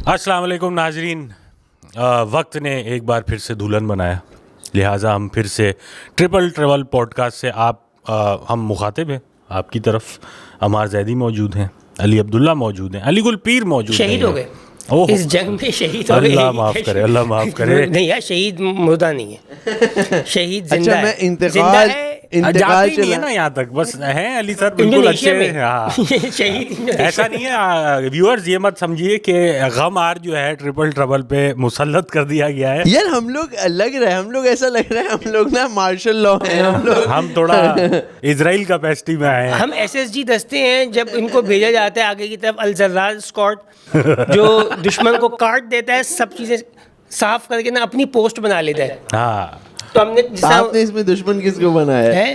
अस्सलाम वालेकुम नाजरीन। वक्त ने एक बार फिर से दुल्हन बनाया, लिहाजा हम फिर से ट्रिपल ट्रेवल पॉडकास्ट से हम मुखातिब हैं आपकी तरफ। अमार जैदी मौजूद हैं, अली अब्दुल्ला मौजूद हैं, अली गुल पीर मौजूद हैं। शहीद हो गए इस जंग में, शहीद हो गए। अल्लाह माफ़ करे, अल्लाह माफ़ करे। नहीं यार, शहीद मुर्दा नहीं है, शहीद जिंदा अच्छा, मैं है। इंतकाल जाते ही नहीं है ना यहाँ तक, बस हैं अली सर बिल्कुल अच्छे। हाँ, शहीद ऐसा नहीं है व्यूअर्स, ये मत समझिए कि गम आर जो है ट्रिपल ट्रबल पे मुसल्लत कर दिया गया है। यार हम लोग लग रहा है, हम लोग ऐसा लग रहा है हम लोग ना मार्शल लॉ हैं। हम थोड़ा इजराइल कैपेसिटी में आए हैं। हम SSG दस्ते हैं। जब इनको भेजा जाता है आगे की तरफ, अल जर्रार स्क्वाड जो दुश्मन को काट देता है, सब चीजें साफ करके ना अपनी पोस्ट बना लेता है। हाँ, तो हमने आपने इसमें दुश्मन किसको बनाया है?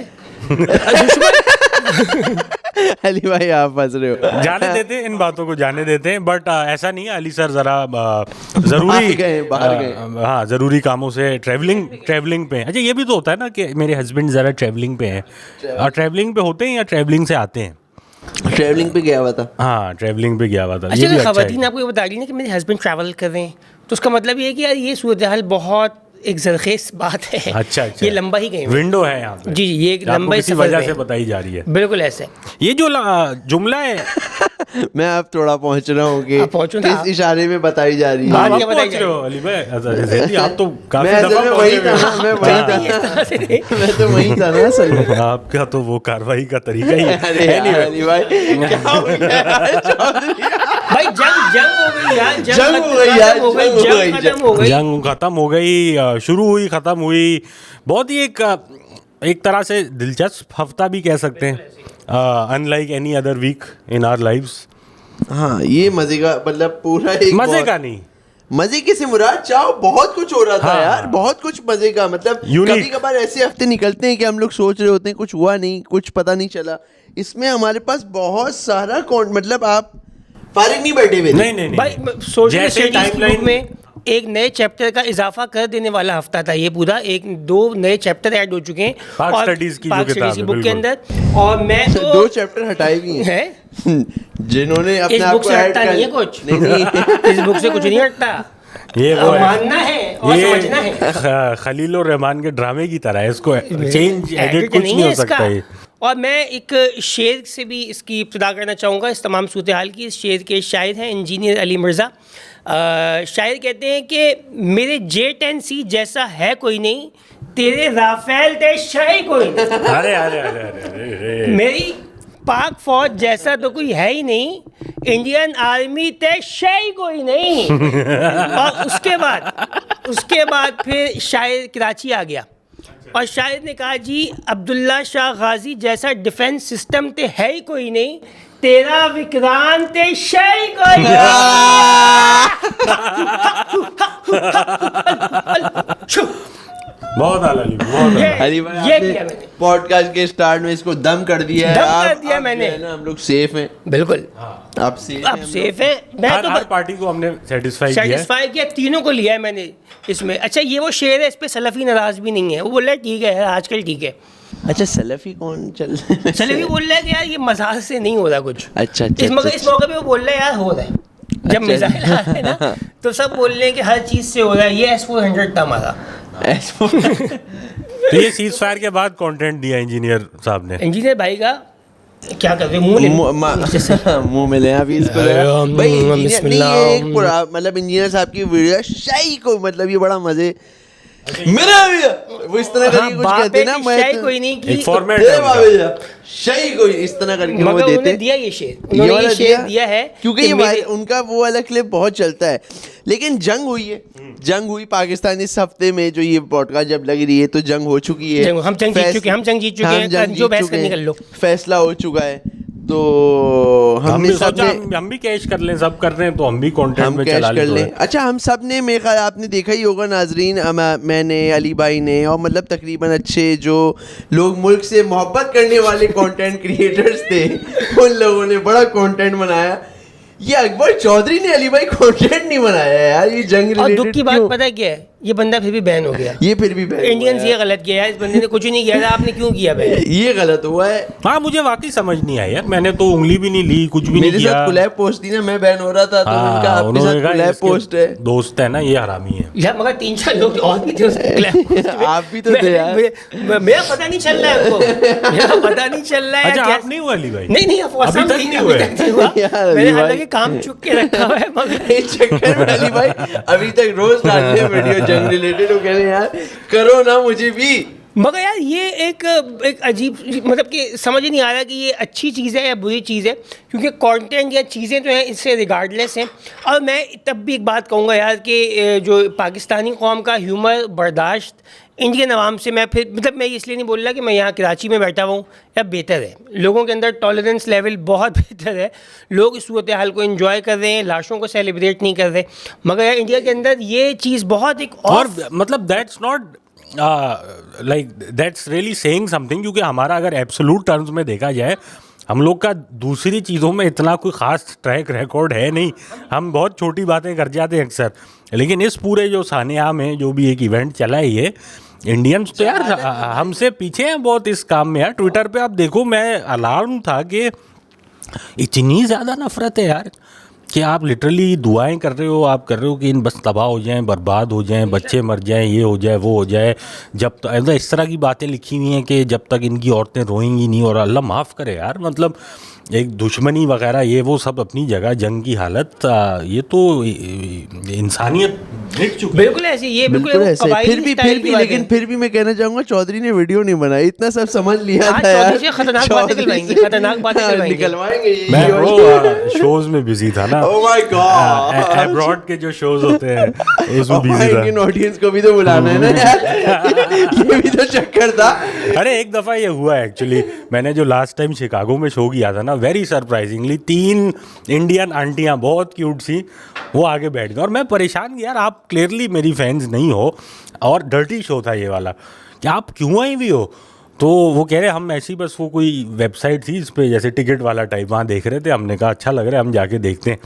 अली भाई आप फंस रहे हो। जाने देते हैं, इन बातों को जाने देते हैं, बट ऐसा नहीं है। अली सर जरा जरूरी बाहर गए। हाँ, जरूरी कामों से ट्रैवलिंग पे हैं। अच्छा, ये भी तो होता है ना कि मेरे हस्बैंड जरा ट्रैवलिंग पे हैं, और ट्रैवलिंग पे होते हैं या ट्रैवलिंग से आते हैं? ट्रैवलिंग पे गया हुआ था। हाँ, ट्रैवलिंग पे गया हुआ था। अच्छा, ये भी अच्छा खवातीन है। आपको ये बता रही ना कि मेरे हस्बैंड ट्रैवल कर रहे हैं, तो उसका मतलब ये है कि यार ये सूरत हाल बहुत एक जरखेज बात है। अच्छा, ये लंबा ही गए विंडो है यहाँ पे। जी, ये एक लंबा किसी वजह से बताई जा रही है। बिल्कुल ऐसे। ये जो जुमला है मैं अब थोड़ा पहुंच रहा हूँ कि आप पहुंचो ना, किस इशारे में बताई जा रही बात है। क्या बताई पहुंच रहे हो अली भाई? जैदी, आप तो काफी मैं दफा असल में पहुंचे वही हुए था हो। ना, मैं वही था। मैं तो वही था ना असल में। आपका तो वो कार्रवाई का तरीका ही है। अरे यार, अली भाई क्या हो गया यार, चौधरी? भाई जंग हो गई यार, जंग हो गई यार, जंग खत्म हो गई। जंग खत्म हो गई, शुरू हुई, खत्म हुई। बहुत ही एक तरह से दिलचस्प हफ्ता भी कह सकते हैं, unlike any other week in our lives. हाँ, ये मजे का मतलब पूरा एक मजे का नहीं, मजे के से मुराद चाहो बहुत कुछ हो रहा था। हाँ, यार बहुत कुछ मजे का मतलब Unique। कभी कभार ऐसे हफ्ते निकलते हैं कि हम लोग सोच रहे होते हैं कुछ हुआ नहीं, कुछ पता नहीं चला। इसमें हमारे पास बहुत सारा मतलब आप फारिग नहीं बैठे हुए थे। नहीं भाई सोशल जैसे स्टडीज timeline में एक नए चैप्टर का इजाफा कर देने वाला हफ्ता था ये पूरा। 2 नए चैप्टर ऐड हो चुके हैं पाक स्टडीज की जो किताब है, बुक के बिल्कुल। अंदर। और मैं तो 2 चैप्टर हटाए भी हैं है जिन्होंने अपने इस आप बुक को से ऐड हटता कर नहीं है कुछ। नहीं इस बुक से कुछ नहीं हटता, ये वो है, मानना है और समझना है। खलील और रहमान के ड्रामे की तरह है, इसको चेंज एडिट कुछ नहीं नहीं है हो सकता इसका। है। और मैं एक शेर से भी इसकी इब्तिदा करना चाहूँगा इस तमाम सूरत हाल की। इस शेर के शायर हैं इंजीनियर अली मिर्ज़ा। शायर कहते हैं कि मेरे J10C जैसा है कोई नहीं, तेरे राफेल ते शाही कोई नहीं। अरे अरे अरे अरे अरे, मेरी पाक फौज जैसा तो कोई है ही नहीं, इंडियन आर्मी ते शाही कोई नहीं। और उसके बाद फिर शायर कराची आ गया और शायर ने कहा जी अब्दुल्ला शाह गाजी जैसा डिफेंस सिस्टम ते है ही कोई नहीं, तेरा विक्रांत ते शाही कोई नहीं। बहुत आला अली, बहुत आला। अली भाई ये आपने किया मैंने। पॉडकास्ट के स्टार्ट में इसको दम कर दिया है। दम कर आप- दिया आप मैंने। जो है ना, हम लोग सेफ हैं। बिल्कुल आप सेफ अब सेफ है। मैं हर तो पार्टी को हमने सेटिस्फाई किया है। सेटिस्फाई किया, तीनों को लिया है मैंने इसमें। अच्छा, ये वो शेर है, इस पे सलफी नाराज भी नहीं है। वो बोल रहा है ठीक है आजकल ठीक है। अच्छा, सलफी कौन चल रहा है? सलफी बोल रहा है कि यार ये मजाक से नहीं हो रहा कुछ। अच्छा, इस मौके पे वो बोल रहा है यार हो रहा है। जब मिसाइल आ रहा है ना तो सब बोल रहे हैं कि हर चीज से हो रहा है। ये S-400 था हमारा। तो ये सीज फायर के बाद कंटेंट दिया इंजीनियर साहब ने। इंजीनियर भाई का क्या कर रहे मुंह में ले अभी इसको लगा। भाई इंजीनियर नहीं, ये एक पूरा मतलब इंजीनियर साहब की वीडियो शाही को मतलब ये बड़ा मजे मेरा भैया वो इस तरह करके कुछ कहते हैं ना। मैं कोई नहीं की एक फॉर्मेट हे है उनका। भैया शाही को इस तरह करके वो मगर देते उन्होंने दिया ये शेर। उन्होंने ये शेर दिया है क्योंकि कि ये मेरे- उनका वो वाला क्लिप बहुत चलता है। लेकिन जंग हुई है, जंग हुई पाकिस्तान इस हफ्ते में। जो ये पॉडकास्ट जब लग रही है तो जंग हो चुकी है। हम जंग जीत चुके हैं, हम जंग जीत चुके हैं। जो बहस करनी कर लो। फैसला हो चुका है तो हम हमने भी सब सोचा ने हम भी कैश कर लें, सब कर रहे हैं तो हम भी कंटेंट हम में कैश चला कर लें। लें। अच्छा, हम सब ने मेरे ख्याल आपने देखा ही होगा नाजरीन, मैंने अली भाई ने और मतलब तकरीबन अच्छे जो लोग मुल्क से मोहब्बत करने वाले कंटेंट क्रिएटर्स थे उन लोगों ने बड़ा कंटेंट बनाया। ये अकबर चौधरी ने अली भाई कंटेंट नहीं बनाया यार। ये जंग और दुख रिलेटेड की बात पता है क्या है? ये बंदा फिर भी बैन हो गया। ये फिर भी बैन इंडियंस ये गलत किया है, इस बंदे ने कुछ नहीं किया था, आपने क्यों किया बैन? ये गलत हुआ है। हाँ, मुझे वाकई समझ नहीं आया यार, मैंने तो उंगली भी नहीं ली, कुछ भी नहीं मेरे किया। साथ कोलैब पोस्ट थी ना, मैं बैन हो रहा था, तो उनका आपके उन्होंने साथ कहा कोलैब इसके पोस्ट है। दोस्त है ना, ये हरामी है। यार मगर 3-4 लोग और भी थे उस क्लैप। आप भी तो थे यार। मेरा पता नहीं चल रहा है आपको, मेरा पता नहीं चल रहा है। अच्छा, क्या- आप नहीं हुआ अली भाई? नहीं अभी तक नहीं हुए? यार, मैंने अली भाई। हालांकि काम चुक के रखा हुआ है मगर इस चक्कर में अली भाई अभी तक रोज डालते हैं वीडियो जंग रिलेटेड, वो कह रहे हैं यार करो ना मुझे भी। मगर यार ये एक अजीब, मतलब कि समझ ही नहीं आ रहा कि ये अच्छी चीज़ है या बुरी चीज़ है, क्योंकि कंटेंट या चीज़ें तो हैं इससे रिगार्डलेस हैं। और मैं तब भी एक बात कहूँगा यार कि जो पाकिस्तानी कौम का ह्यूमर बर्दाश्त इंडियन आवाम से, मैं फिर मतलब मैं इसलिए नहीं बोल रहा कि मैं यहाँ कराची में बैठा हुआ हूँ, या बेहतर है, लोगों के अंदर टॉलरेंस लेवल बहुत बेहतर है, लोग इस सूरत हाल को एंजॉय कर रहे हैं, लाशों को सेलिब्रेट नहीं कर रहे। मगर यार इंडिया के अंदर ये चीज़ बहुत एक और मतलब that's not like that's really saying something, क्योंकि हमारा अगर एब्सोल्यूट टर्म्स में देखा जाए, हम लोग का दूसरी चीज़ों में इतना कोई ख़ास ट्रैक रिकॉर्ड है नहीं, हम बहुत छोटी बातें कर जाते हैं अक्सर। लेकिन इस पूरे जो सानिया में जो भी एक इवेंट चला है, ये इंडियंस तो यार हमसे पीछे हैं बहुत इस काम में यार। ट्विटर पे आप देखो, मैं अलार्म था कि इतनी ज़्यादा नफरत है यार कि आप लिटरली दुआएं कर रहे हो, आप कर रहे हो कि इन बस तबाह हो जाएं, बर्बाद हो जाएं, बच्चे मर जाएं, ये हो जाए वो हो जाए। जब तक इस तरह की बातें लिखी हुई हैं कि जब तक इनकी औरतें रोएंगी नहीं, और अल्लाह माफ़ करे यार, मतलब एक दुश्मनी वगैरह ये वो सब अपनी जगह, जंग की हालत, ये तो इंसानियत मिट चुकी है। बिल्कुल ऐसे, ये बिल्कुल ऐसे। कबायली फिर भी स्टाइल की बात लेकिन है। फिर भी मैं कहना चाहूंगा चौधरी ने वीडियो नहीं बनाई, इतना सब समझ लिया हाँ, था यार। चौधरी से खतरनाक बातें चौधरी निकलवाएंगे, से- खतरनाक बातें हाँ, निकलवाएंगे। निकलवाएंगे ये। मैं ब्रो शोज में बिजी था ना। Oh my God! अब्रॉड के जो शोज होते हैं उसमें बिजी इंडियन था। ऑडियंस को भी तो बुलाना है ना यार। ये भी तो चक्कर था। अरे एक दफ़ा ये हुआ एक्चुअली, मैंने जो लास्ट टाइम शिकागो में शो किया था ना, वेरी सरप्राइजिंगली 3 इंडियन आंटियां बहुत क्यूट सी वो आगे बैठ गई, और मैं परेशान यार, आप क्लियरली मेरी फैंस नहीं हो, और डर्टी शो था ये वाला, कि आप क्यों आई हुई हो? तो वो कह रहे हम ऐसी बस वो कोई वेबसाइट थी इस पे जैसे टिकट वाला टाइप, वहाँ देख रहे थे, हमने कहा अच्छा लग रहा है हम जाके देखते हैं।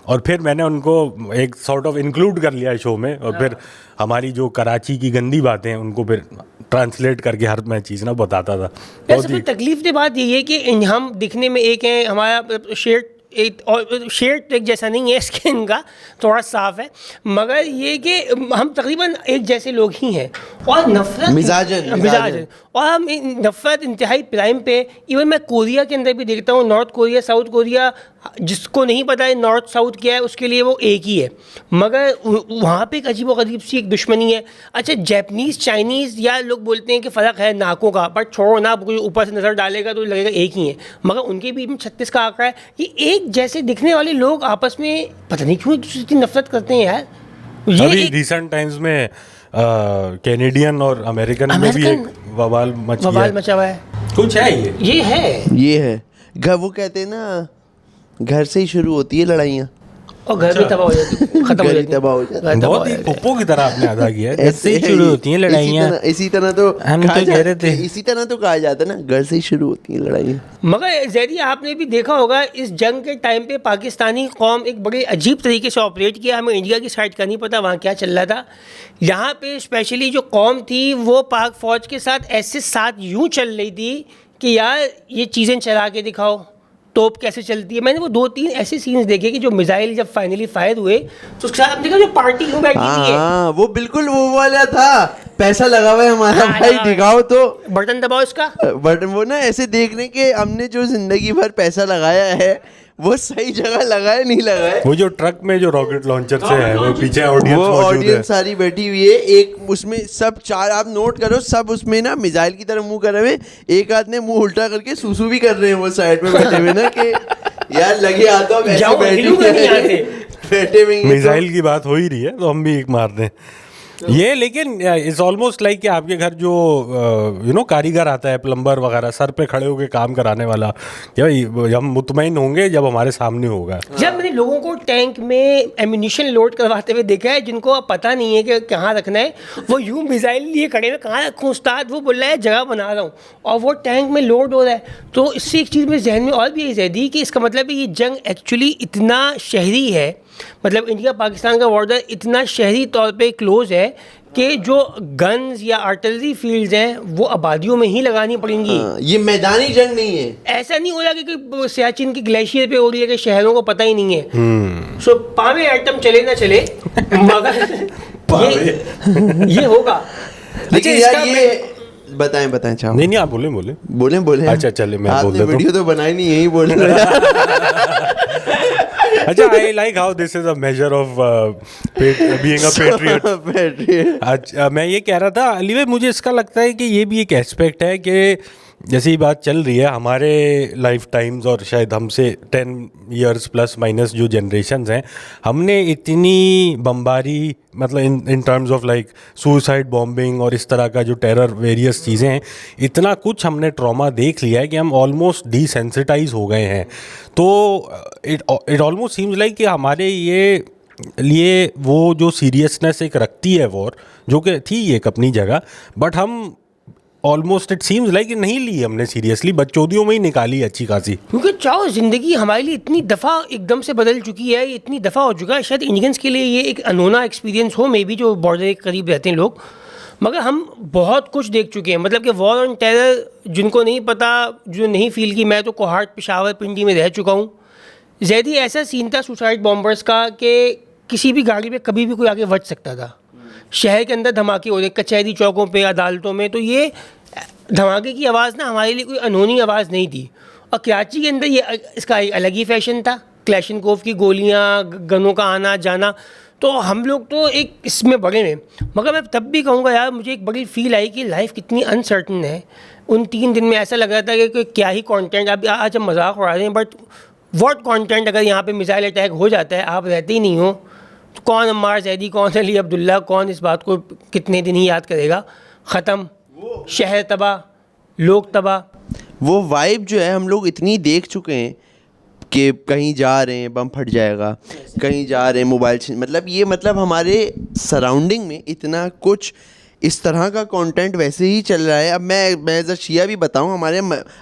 और फिर मैंने उनको एक सॉर्ट ऑफ इंक्लूड कर लिया शो में, और फिर हमारी जो कराची की गंदी बातें हैं उनको फिर ट्रांसलेट करके हर मैं चीज़ ना बताता था। वैसे सबसे तकलीफ की बात यही है कि हम दिखने में एक हैं, हमारा शेड एक और शेड एक जैसा नहीं है, स्किन का थोड़ा साफ है, मगर ये कि हम तकरीबन एक जैसे लोग ही हैं, और नफरत मिजाजन और हम नफरत इंतहाई प्राइम पे। इवन मैं कोरिया के अंदर भी देखता हूँ, नॉर्थ कोरिया साउथ कोरिया, जिसको नहीं पता है नॉर्थ साउथ क्या है, उसके लिए वो एक ही है, मगर वहाँ पे एक अजीब गरीब सी एक दुश्मनी है। अच्छा, जैपनीज़ चाइनीज़ या लोग बोलते हैं कि फ़र्क है नाकों का, बट छोड़ो ना, कोई ऊपर से नज़र डालेगा तो लगेगा एक ही है, मगर उनके बीच में 36 का आंकड़ा है। ये एक जैसे दिखने वाले लोग आपस में पता नहीं क्यों एक दूसरे से नफरत करते हैं यार। अभी रिसेंट टाइम्स में कैनेडियन और अमेरिकन में भी एक बवाल मचा हुआ है। कुछ है ये है। वो कहते हैं ना, घर से ही शुरू होती है लड़ाइयाँ, और घर में तबाह हो जाती, खत्म हो जाती, तबाह हो जाती। बहुत ही पुप्पो की तरह आपने अदा किया है। ऐसे ही शुरू होती हैं लड़ाइयाँ। इसी तरह तो हम तो कह रहे थे, इसी तरह तो कहा जाता है ना, घर से ही शुरू होती हैं लड़ाइयाँ। मगर जैदी आपने भी देखा होगा इस जंग के टाइम पे पाकिस्तानी कौम एक बड़े अजीब तरीके से ऑपरेट किया। हमें इंडिया की साइड का नहीं पता वहाँ क्या चल रहा था। यहाँ पे स्पेशली जो कौम थी वो पाक फ़ौज के साथ ऐसे साथ यूँ चल रही थी कि यार ये चीज़ें चला के दिखाओ, तोप कैसे चलती है। मैंने वो 2-3 ऐसे सीन्स देखे कि जो मिसाइल जब फाइनली फायर हुए तो उसके साथ देखा जो पार्टी यूँ बैठी हुई है। हाँ, वो बिल्कुल वो वाला था, पैसा लगा हुआ है हमारा भाई, दिखाओ तो बटन दबाओ इसका। बट वो ना ऐसे देखने के हमने जो जिंदगी भर पैसा लगाया है वो सही जगह लगाया नहीं लगाया। वो जो ट्रक में जो रॉकेट लॉन्चर से है, वो पीछे ऑडियंस वो मौजूद है, ऑडियंस सारी बैठी हुई है, एक उसमें सब 4, आप नोट करो, सब उसमें ना मिसाइल की तरह मुंह कर रहे हैं, एक आदमी मुंह उल्टा करके सूसू भी कर रहे हैं वो साइड में बैठे हुए ना, कि यार लगे आता हूं ऐसे बैठे हुए मिसाइल की बात हो ही रही है तो हम भी एक मार दें ये। लेकिन इट्स ऑलमोस्ट लाइक कि आपके घर जो कारीगर आता है, प्लम्बर वगैरह, सर पे खड़े होकर काम कराने वाला, क्या हम मुतमईन होंगे जब हमारे सामने होगा। जब मैंने लोगों को टैंक में एम्यूनिशन लोड करवाते हुए देखा है, जिनको पता नहीं है कि कहाँ रखना है, वो यूं मिसाइल लिए खड़े हैं, कहाँ रखूँ उस्ताद, वो बोल रहा है जगह बना रहा हूँ, और वो टैंक में लोड हो रहा है। तो इससे एक चीज़ मेरे जहन में और भी यही दी कि इसका मतलब है ये जंग एक्चुअली इतना शहरी है, मतलब इंडिया पाकिस्तान का बॉर्डर इतना शहरी तौर पे क्लोज है कि जो गन्स या आर्टिलरी फील्ड्स हैं वो आबादियों में ही लगानी पड़ेंगी। ये मैदानी जंग नहीं है। ऐसा नहीं हो रहा कि सियाचिन की ग्लेशियर पे हो रही है कि शहरों को पता ही नहीं है। सो पावे एटम चले ना चले मगर ये होगा। लेकिन यार ये बताएं चाहो। नहीं आप बोले बोले। अच्छा चले मैं बोल देता हूँ। वीडियो तो बनाई नहीं, यही बोल रहे अच्छा, I like how this is a measure of being a patriot. अच्छा, मैं ये कह रहा था अली भाई, मुझे इसका लगता है कि ये भी एक एस्पेक्ट है कि जैसे ही बात चल रही है हमारे लाइफ टाइम्स और शायद हमसे 10 इयर्स प्लस माइनस जो जनरेशन्स हैं, हमने इतनी बमबारी मतलब in terms of like suicide bombing और इस तरह का जो टेरर वेरियस चीज़ें हैं, इतना कुछ हमने ट्रॉमा देख लिया है कि हम ऑलमोस्ट डिसेंसिटाइज हो गए हैं। तो इट ऑलमोस्ट सीम्स लाइक कि हमारे ये लिए वो जो सीरियसनेस एक रखती है वॉर, जो कि थी एक अपनी जगह, बट हम ऑलमोस्ट इट सीम्स लाइक नहीं ली हमने सीरियसली, बच्चोदियों में ही निकाली अच्छी खासी। क्योंकि चाहो ज़िंदगी हमारे लिए इतनी दफ़ा एकदम से बदल चुकी है, इतनी दफ़ा हो चुका है, शायद इंडियंस के लिए ये एक अनोना एक्सपीरियंस हो, मे बी जो बॉर्डर के करीब रहते हैं लोग, मगर हम बहुत कुछ देख चुके हैं। मतलब कि वॉर ऑन टेरर जिनको नहीं पता, जो नहीं फील की, मैं तो कोहाट, पेशावर, पिंडी में रह चुका हूँ। ज़ैदी ऐसा सीन था सुसाइड बॉम्बर्स का कि किसी भी गाड़ी पे कभी भी कोई आगे बढ़ सकता था। शहर के अंदर धमाके हो रहे, कचहरी चौकों पे, अदालतों में, तो ये धमाके की आवाज़ ना हमारे लिए कोई अनहोनी आवाज़ नहीं थी। और कराची के अंदर ये इसका एक अलग ही फैशन था, क्लैशनकोव की गोलियाँ, गनों का आना जाना, तो हम लोग तो एक इसमें बड़े हैं। मगर मैं तब भी कहूँगा यार, मुझे एक बड़ी फील आई कि लाइफ कितनी अनसर्टन है। उन 3 दिन में ऐसा लग रहा था कि क्या ही कंटेंट, अब आज हम मजाक उड़ा रहे हैं, बट व्हाट कंटेंट, अगर यहाँ पे मिसाइल अटैक हो जाता है, आप रहते ही नहीं हो, तो कौन अम्मार जैदी, कौन अली अब्दुल्ला, कौन इस बात को कितने दिन ही याद करेगा। ख़त्म, शहर तबाह, लोग तबाह। वो वाइब जो है हम लोग इतनी देख चुके हैं कि कहीं जा रहे हैं बम फट जाएगा, कहीं जा रहे हैं मोबाइल, मतलब ये मतलब हमारे सराउंडिंग में इतना कुछ इस तरह का कंटेंट वैसे ही चल रहा है। अब मैं एज अ शिया भी बताऊं, हमारे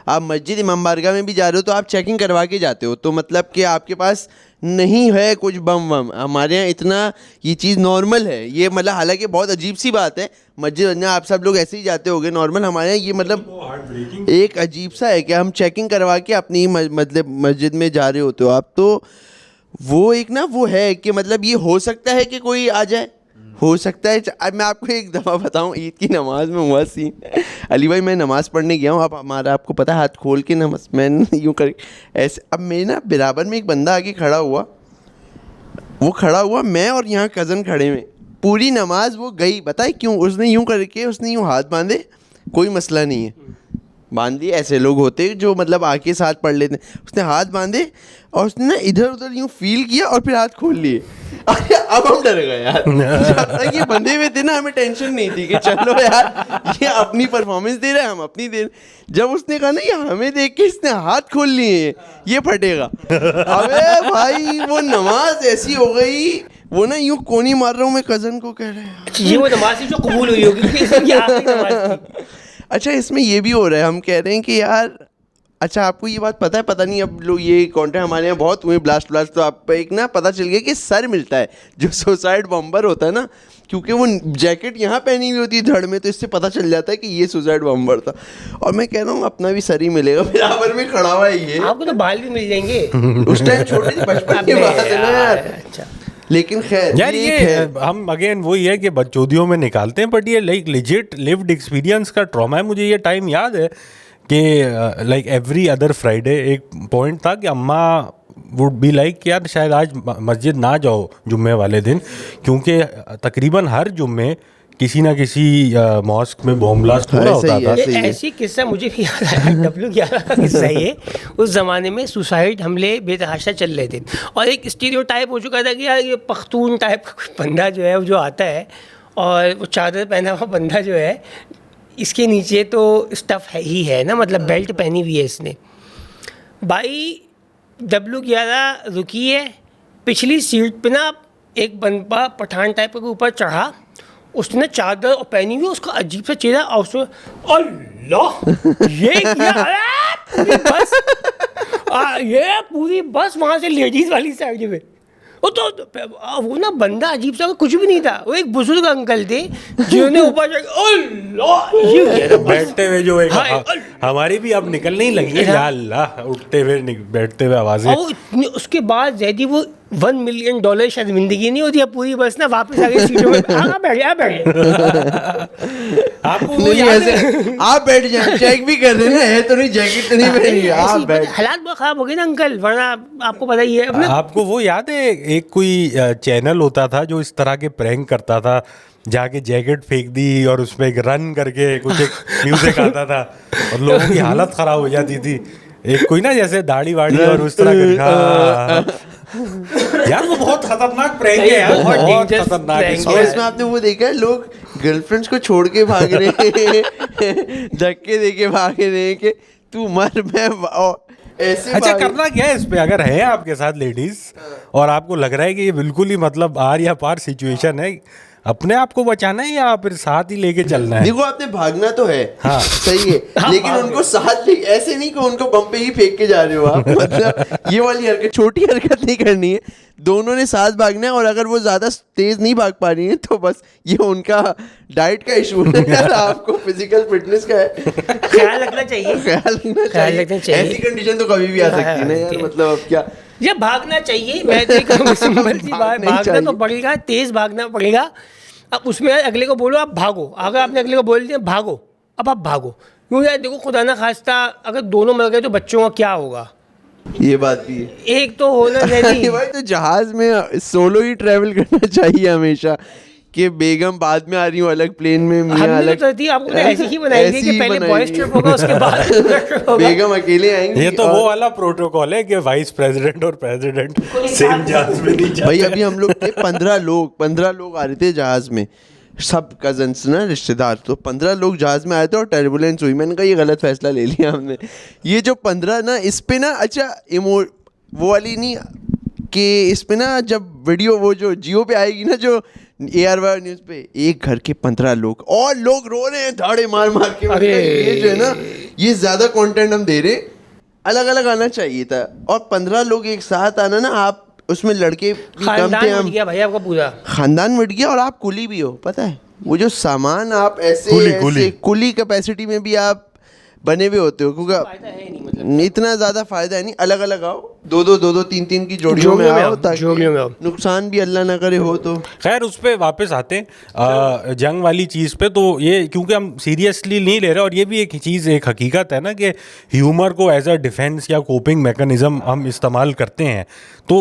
आप मस्जिद इमाम बारगाह में भी जा रहे हो तो आप चेकिंग करवा के जाते हो, तो मतलब कि आपके पास नहीं है कुछ बम वम। हमारे यहाँ इतना ये चीज़ नॉर्मल है, ये मतलब हालांकि बहुत अजीब सी बात है, मस्जिद में आप सब लोग ऐसे ही जाते होगे नॉर्मल, हमारे यहाँ ये मतलब एक अजीब सा है कि हम चेकिंग करवा के अपनी मतलब मस्जिद में जा रहे होते हो आप, तो वो एक ना वो है कि मतलब ये हो सकता है कि कोई आ जाए, हो सकता है। अब मैं आपको एक दफ़ा बताऊं, ईद की नमाज में हुआ सीन। अली भाई, मैं नमाज़ पढ़ने गया हूँ, अब हमारा आपको पता है हाथ खोल के नमाज, मैं यूँ कर ऐसे, अब मेरे ना बराबर में एक बंदा आके खड़ा हुआ, वो खड़ा हुआ, मैं और यहाँ कज़न खड़े में, पूरी नमाज वो गई, बताए क्यों? उसने यूँ करके, उसने यूँ हाथ बांधे, कोई मसला नहीं है, बांध दिए, ऐसे लोग होते जो मतलब आके साथ पढ़ लेते, उसने हाथ बांधे और उसने ना इधर उधर यूँ फील किया और फिर हाथ खोल लिए। अरे अब हम डर गए यार, जब तक ये बंधे हुए थे ना हमें टेंशन नहीं थी कि चलो यार ये अपनी परफॉर्मेंस दे रहे हैं, हम अपनी दे। जब उसने कहा ना ये हमें देख के इसने हाथ खोल लिए, ये फटेगा, अबे भाई वो नमाज ऐसी हो गई, वो ना यूँ कोनी मार रहा हूँ मैं, कज़न को कह रहे हैं ये वो नमाज जो कबूल हुई होगी, क्योंकि इसकी आखिरी नमाज थी। अच्छा, इसमें ये भी हो रहा है, हम कह रहे हैं कि यार, अच्छा आपको ये बात पता है, पता नहीं, अब लोग ये कंटेंट हमारे यहाँ बहुत हुए ब्लास्ट, तो आपको एक ना पता चल गया कि सर मिलता है जो सुसाइड बॉम्बर होता है ना, क्योंकि वो जैकेट यहाँ पहनी हुई होती है धड़ में, तो इससे पता चल जाता है कि ये सुसाइड बॉम्बर था। और मैं कह रहा हूँ अपना भी सर ही मिलेगा, बराबर में खड़ा हुआ है ये, आपको तो बाल भी मिल जाएंगे। उस टाइम छोटे थे, बचपन की बात है ना यार। अच्छा, लेकिन खैर यार ये हम अगेन वही है कि बच्चोदियों में निकालते हैं, बट ये लाइक लेजिट लिव्ड एक्सपीरियंस का ट्रॉमा है। मुझे ये टाइम याद है कि लाइक एवरी अदर फ्राइडे एक पॉइंट था कि अम्मा वुड बी लाइक कि यार शायद आज मस्जिद ना जाओ जुम्मे वाले दिन, क्योंकि तकरीबन हर जुम्मे किसी ना किसी मॉस्क में बॉम्ब ब्लास्ट हो रहा होता था। ऐसी किस्सा मुझे भी याद आया, W11 का किस्सा ये। उस ज़माने में सुसाइड हमले बेतहाशा चल रहे थे, और एक स्टीरियोटाइप हो चुका था कि यार ये पख्तून टाइप का कोई बंदा जो है वो जो आता है, और वो चादर पहना हुआ बंदा जो है, इसके नीचे तो स्टफ़ है ही है ना, मतलब बेल्ट पहनी हुई है इसने। भाई W11 रुकी है, पिछली सीट पे ना एक बंदा पठान टाइप के ऊपर चढ़ा, उसने चादर और पहनी हुई, उसका अजीब सा चेहरा, और उसने अल्लाह ये क्या, पूरी बस ये पूरी बस वहाँ से लेडीज़ वाली साइड में, वो ना बंदा अजीब सा कुछ भी नहीं था, वो एक बुजुर्ग अंकल थे जिन्होंने ऊपर ये किया था बस। बैठते हुए जो एक हाँ, हमारी भी अब निकलने ही लगी है, या अल्लाह, उठते हुए बैठते हुए आवाजें। और वो उसके बाद जैदी वो $1 मिलियन शायद जिंदगी नहीं होती, अब पूरी बस ना वापस आ गई सीटों में, बैठ गया। आपको वो नहीं याद ऐसे है? आप बैठ जाए, चेक भी कर रहे ना, है तो नहीं, जैकेट तो नहीं पहनी, आप बैठ। हालात बहुत खराब हो गए ना अंकल, वरना आपको पता ही है अपना। आपको वो याद है एक कोई चैनल होता था जो इस तरह के प्रैंक करता था, जाके जैकेट फेंक दी और उसमें एक रन करके कुछ एक म्यूजिक आता था और लोगों की हालत खराब हो जाती थी। एक कोई ना जैसे दाढ़ी वाड़ी और उस तरह के, हाँ। यार वो बहुत खतरनाक प्रैंक है यार, बहुत बहुत dangerous खतरनाक prank है। और इसमें आपने वो देखा है, लोग गर्लफ्रेंड्स को छोड़ के भाग रहे हैं, धक्के दे के भाग रहे हैं कि तू मर, मैं ऐसे अच्छा, भाग- करना क्या है इस पे? अगर है आपके साथ लेडीज और आपको लग रहा है कि ये बिल्कुल ही मतलब आर या पार सिचुएशन है, अपने आप को बचाना है या फिर साथ ही लेके चलना है? देखो आपने भागना तो है, हाँ। सही है, लेकिन उनको साथ ले, ऐसे नहीं कि उनको बम पे ही फेंक के जा रहे हो आप, मतलब ये वाली हरकत, छोटी हरकत नहीं करनी है, दोनों ने साथ भागना है। और अगर वो ज्यादा तेज नहीं भाग पा रही है तो बस ये उनका डाइट का इशू है यार, आपको फिजिकल फिटनेस का है, ख्याल रखना चाहिए। ख्याल रखना ख्याल रखना चाहिए। ऐसी कंडीशन तो कभी भी आ सकती है ना यार, मतलब अब क्या। ये भागना चाहिए, मैं तो कहूँगा सिंपल सी बात, भागना ही भागना तो चाहिए। पड़ेगा, तेज भागना पड़ेगा। अब उसमें अगले को बोलो आप भागो, अगर आपने अगले को बोल दिया भागो, अब आप भागो, क्योंकि यार देखो खुदा ना खास्ता अगर दोनों मर गए तो बच्चों का क्या होगा? ये बात भी है। एक तो होना नहीं। भाई तो जहाज में सोलो ही ट्रैवल करना चाहिए हमेशा, कि बेगम बाद में आ रही हूँ अलग प्लेन में, मियाँ हमने अलग, तो तरतीब आपको ऐसी ही बनाई थी ऐसी कि ही पहले बनाई बॉयज थी। ट्रिप होगा, उसके बाद ट्रिप होगा। बेगम अकेले आएंगी। ये तो और- वो वाला प्रोटोकॉल है कि वाइस प्रेसिडेंट और प्रेसिडेंट सेम जहाज में नहीं जाते। भाई अभी हम लोग थे 15 लोग आ रहे थे जहाज में, सब कजन्स ना, रिश्तेदार, तो 15 लोग जहाज में आए थे और टर्बुलेंस हुई। मैंने कहा ये गलत फैसला ले लिया हमने। ये जो 15 ना, इस पे ना, अच्छा वो वाली नहीं कि इस पे ना जब वीडियो वो जो जियो पे आएगी ना, जो ARY न्यूज़ पे, एक घर के 15 लोग और लोग रो रहे हैं धाड़े मार मार के, अरे। मतलब ये जो है ना, ये ज्यादा कंटेंट हम दे रहे, अलग अलग आना चाहिए था। और 15 लोग एक साथ आना ना, आप उसमें लड़के भी कम थे, खानदान मिट हम गया भाई आपका पूरा। खानदान मिट गया और आप कुली भी हो, पता है वो जो सामान आप ऐसे कुली। कुली कैपेसिटी में भी आप बने हुए होते हो, क्योंकि फायदा है नहीं, मतलब इतना ज्यादा फायदा है नहीं। अलग अलग आओ, दो 3 की जोड़ियों में आओ, जोड़ियों में आओ। ताकि नुकसान भी अल्लाह ना करे हो तो। खैर उस पे वापस आते हैं जंग वाली चीज़ पे। तो ये क्योंकि हम सीरियसली नहीं ले रहे, और ये भी एक चीज़, एक हकीकत है ना कि ह्यूमर को एज अ डिफेंस या कोपिंग मैकेनिज्म हम इस्तेमाल करते हैं। तो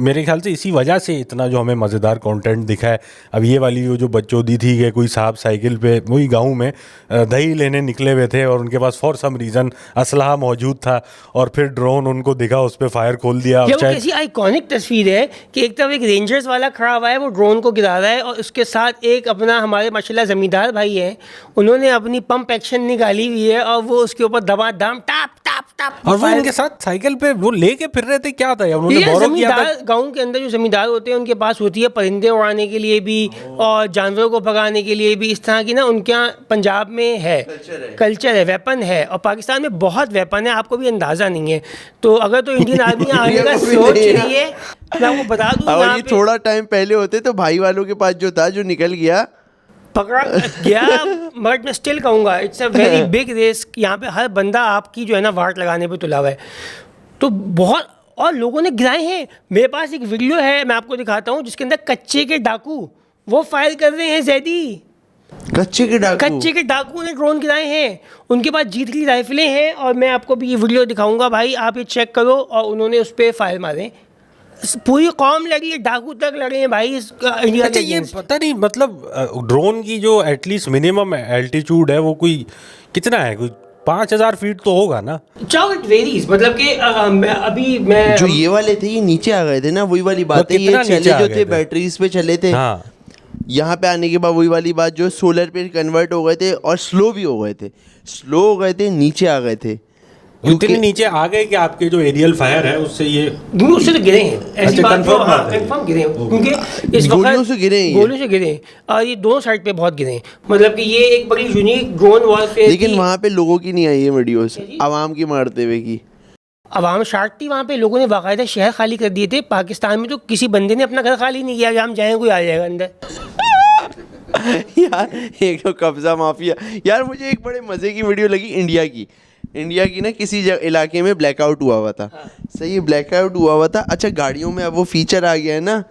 मेरे ख्याल से इसी वजह से इतना जो हमें मज़ेदार कंटेंट दिखा है। अब ये वाली जो बच्चोदी थी कि कोई साहब साइकिल पे वही गांव में दही लेने निकले हुए थे और उनके पास फॉर सम रीज़न असलहा मौजूद था, और फिर ड्रोन उनको दिखा, उस पर फायर खोल दिया। ये वो कैसी आइकॉनिक तस्वीर है कि एक तरफ एक रेंजर्स वाला खड़ा हुआ है, वो ड्रोन को गिरा रहा है, और उसके साथ एक अपना हमारे माशाल्लाह जमींदार भाई है, उन्होंने अपनी पंप एक्शन निकाली हुई है और वो उसके ऊपर दबादम टाप टाप टाप, और वो उनके साथ साइकिल पे वो लेके फिर रहे थे, क्या था यार, उन्होंने ये बोरो किया था। जमींदार गांव के अंदर जो जमींदार होते हैं उनके पास होती है परिंदे उड़ाने के लिए भी और जानवरों को भगाने के लिए भी, इस तरह की ना उनके यहाँ पंजाब में है, कल्चर है, वेपन है। और पाकिस्तान में बहुत वेपन है, आपको भी अंदाजा नहीं है। तो अगर तो इंडियन आर्मी आने का को भी सोच नहीं है। रही है, मैं आपको बता दूं और यहाँ ये पे थोड़ा टाइम पहले होते तो भाई वालों के पास जो था, जो निकल गया, पकड़ा गया, बट मैं स्टिल कहूँगा it's a very big risk. यहाँ पे हर बंदा आपकी जो है ना वाट लगाने पे तुला हुआ है, तो बहुत, और लोगों ने गिराए हैं। मेरे पास एक वीडियो है, मैं आपको दिखाता हूँ, जिसके अंदर कच्चे के डाकू वो फायर कर रहे हैं जैदी। कच्चे के डाकू ने ड्रोन गिराए हैं, उनके पास जीत की राइफलें हैं, और मैं आपको भी ये वीडियो दिखाऊंगा भाई, आप ये चेक करो। और उन्होंने उस पर फायर मारे, पूरी कौम लड़ी है, डाकू तक लड़े हैं भाई इंडिया अच्छा, के ये against। पता नहीं मतलब ड्रोन की जो एटलीस्ट मिनिमम एल्टीट्यूड है वो कोई कितना है, कोई 5000 फीट तो होगा ना? चाहो इट वेरीज, मतलब कि अभी मैं जो ये वाले थे ये नीचे आ गए थे ना, वही वाली बात है। कितना ये नीचे चले आ जो गए थे थे? बैटरीज पे चले थे, हाँ, यहाँ पे आने के बाद वही वाली बात, जो सोलर पे कन्वर्ट हो गए थे और स्लो भी हो गए थे, स्लो हो गए थे, नीचे आ गए थे। इतने नीचे आ गए कि आपके जो एरियल फायर है उससे ये उससे तो गिरे हैं, ऐसी अच्छा, बात तो confirm हाँ बात है। कंफर्म गिरे हैं, क्योंकि इस गोलियों से गिरे हैं ये। गोलियों से गिरे हैं, और ये दोनों साइड पे बहुत गिरे हैं। मतलब कि ये एक बड़ी यूनिक ड्रोन वॉरफेयर, लेकिन वहाँ पे लोगों की नहीं आई है वीडियोस, आवाम की मारते हुए की। अवाम शार्ट थी वहाँ पे, लोगों ने बाकायदा शहर खाली कर दिए थे। पाकिस्तान में तो किसी बंदे ने अपना घर खाली नहीं किया कि हम जाएँ कोई आ जाएगा अंदर। यार एक तो कब्जा माफिया। यार मुझे एक बड़े मज़े की वीडियो लगी इंडिया की ना, किसी इलाके में ब्लैकआउट हुआ था। सही, ब्लैकआउट हुआ था। अच्छा, गाड़ियों में अब वो फीचर आ गया है ना,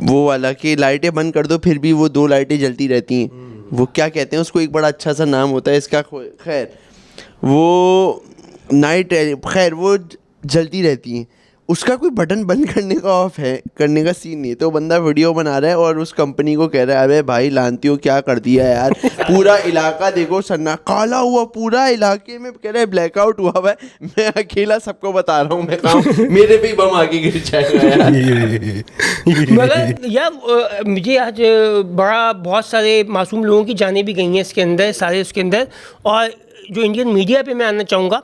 वो वाला कि लाइटें बंद कर दो फिर भी वो 2 लाइटें जलती रहती हैं। वो क्या कहते हैं उसको, एक बड़ा अच्छा सा नाम होता है इसका, खैर वो नाइट, खैर वो जलती रहती हैं। उसका कोई बटन बंद करने का ऑफ है, करने का सीन नहीं है। तो बंदा वीडियो बना रहा है और उस कंपनी को कह रहा है, अबे भाई लानती हो क्या कर दिया यार, पूरा इलाका देखो सन्ना काला हुआ, पूरा इलाके में कह रहा है ब्लैकआउट हुआ है, मैं अकेला सबको बता रहा हूँ, मैं काम मेरे पे ही बम आके गिर जाएगा यार। मगर यार मुझे आज बहुत सारे मासूम लोगों की जानें भी गई हैं इसके अंदर, सारे उसके अंदर। और जो इंडियन मीडिया पे मैं आना चाहूँगा,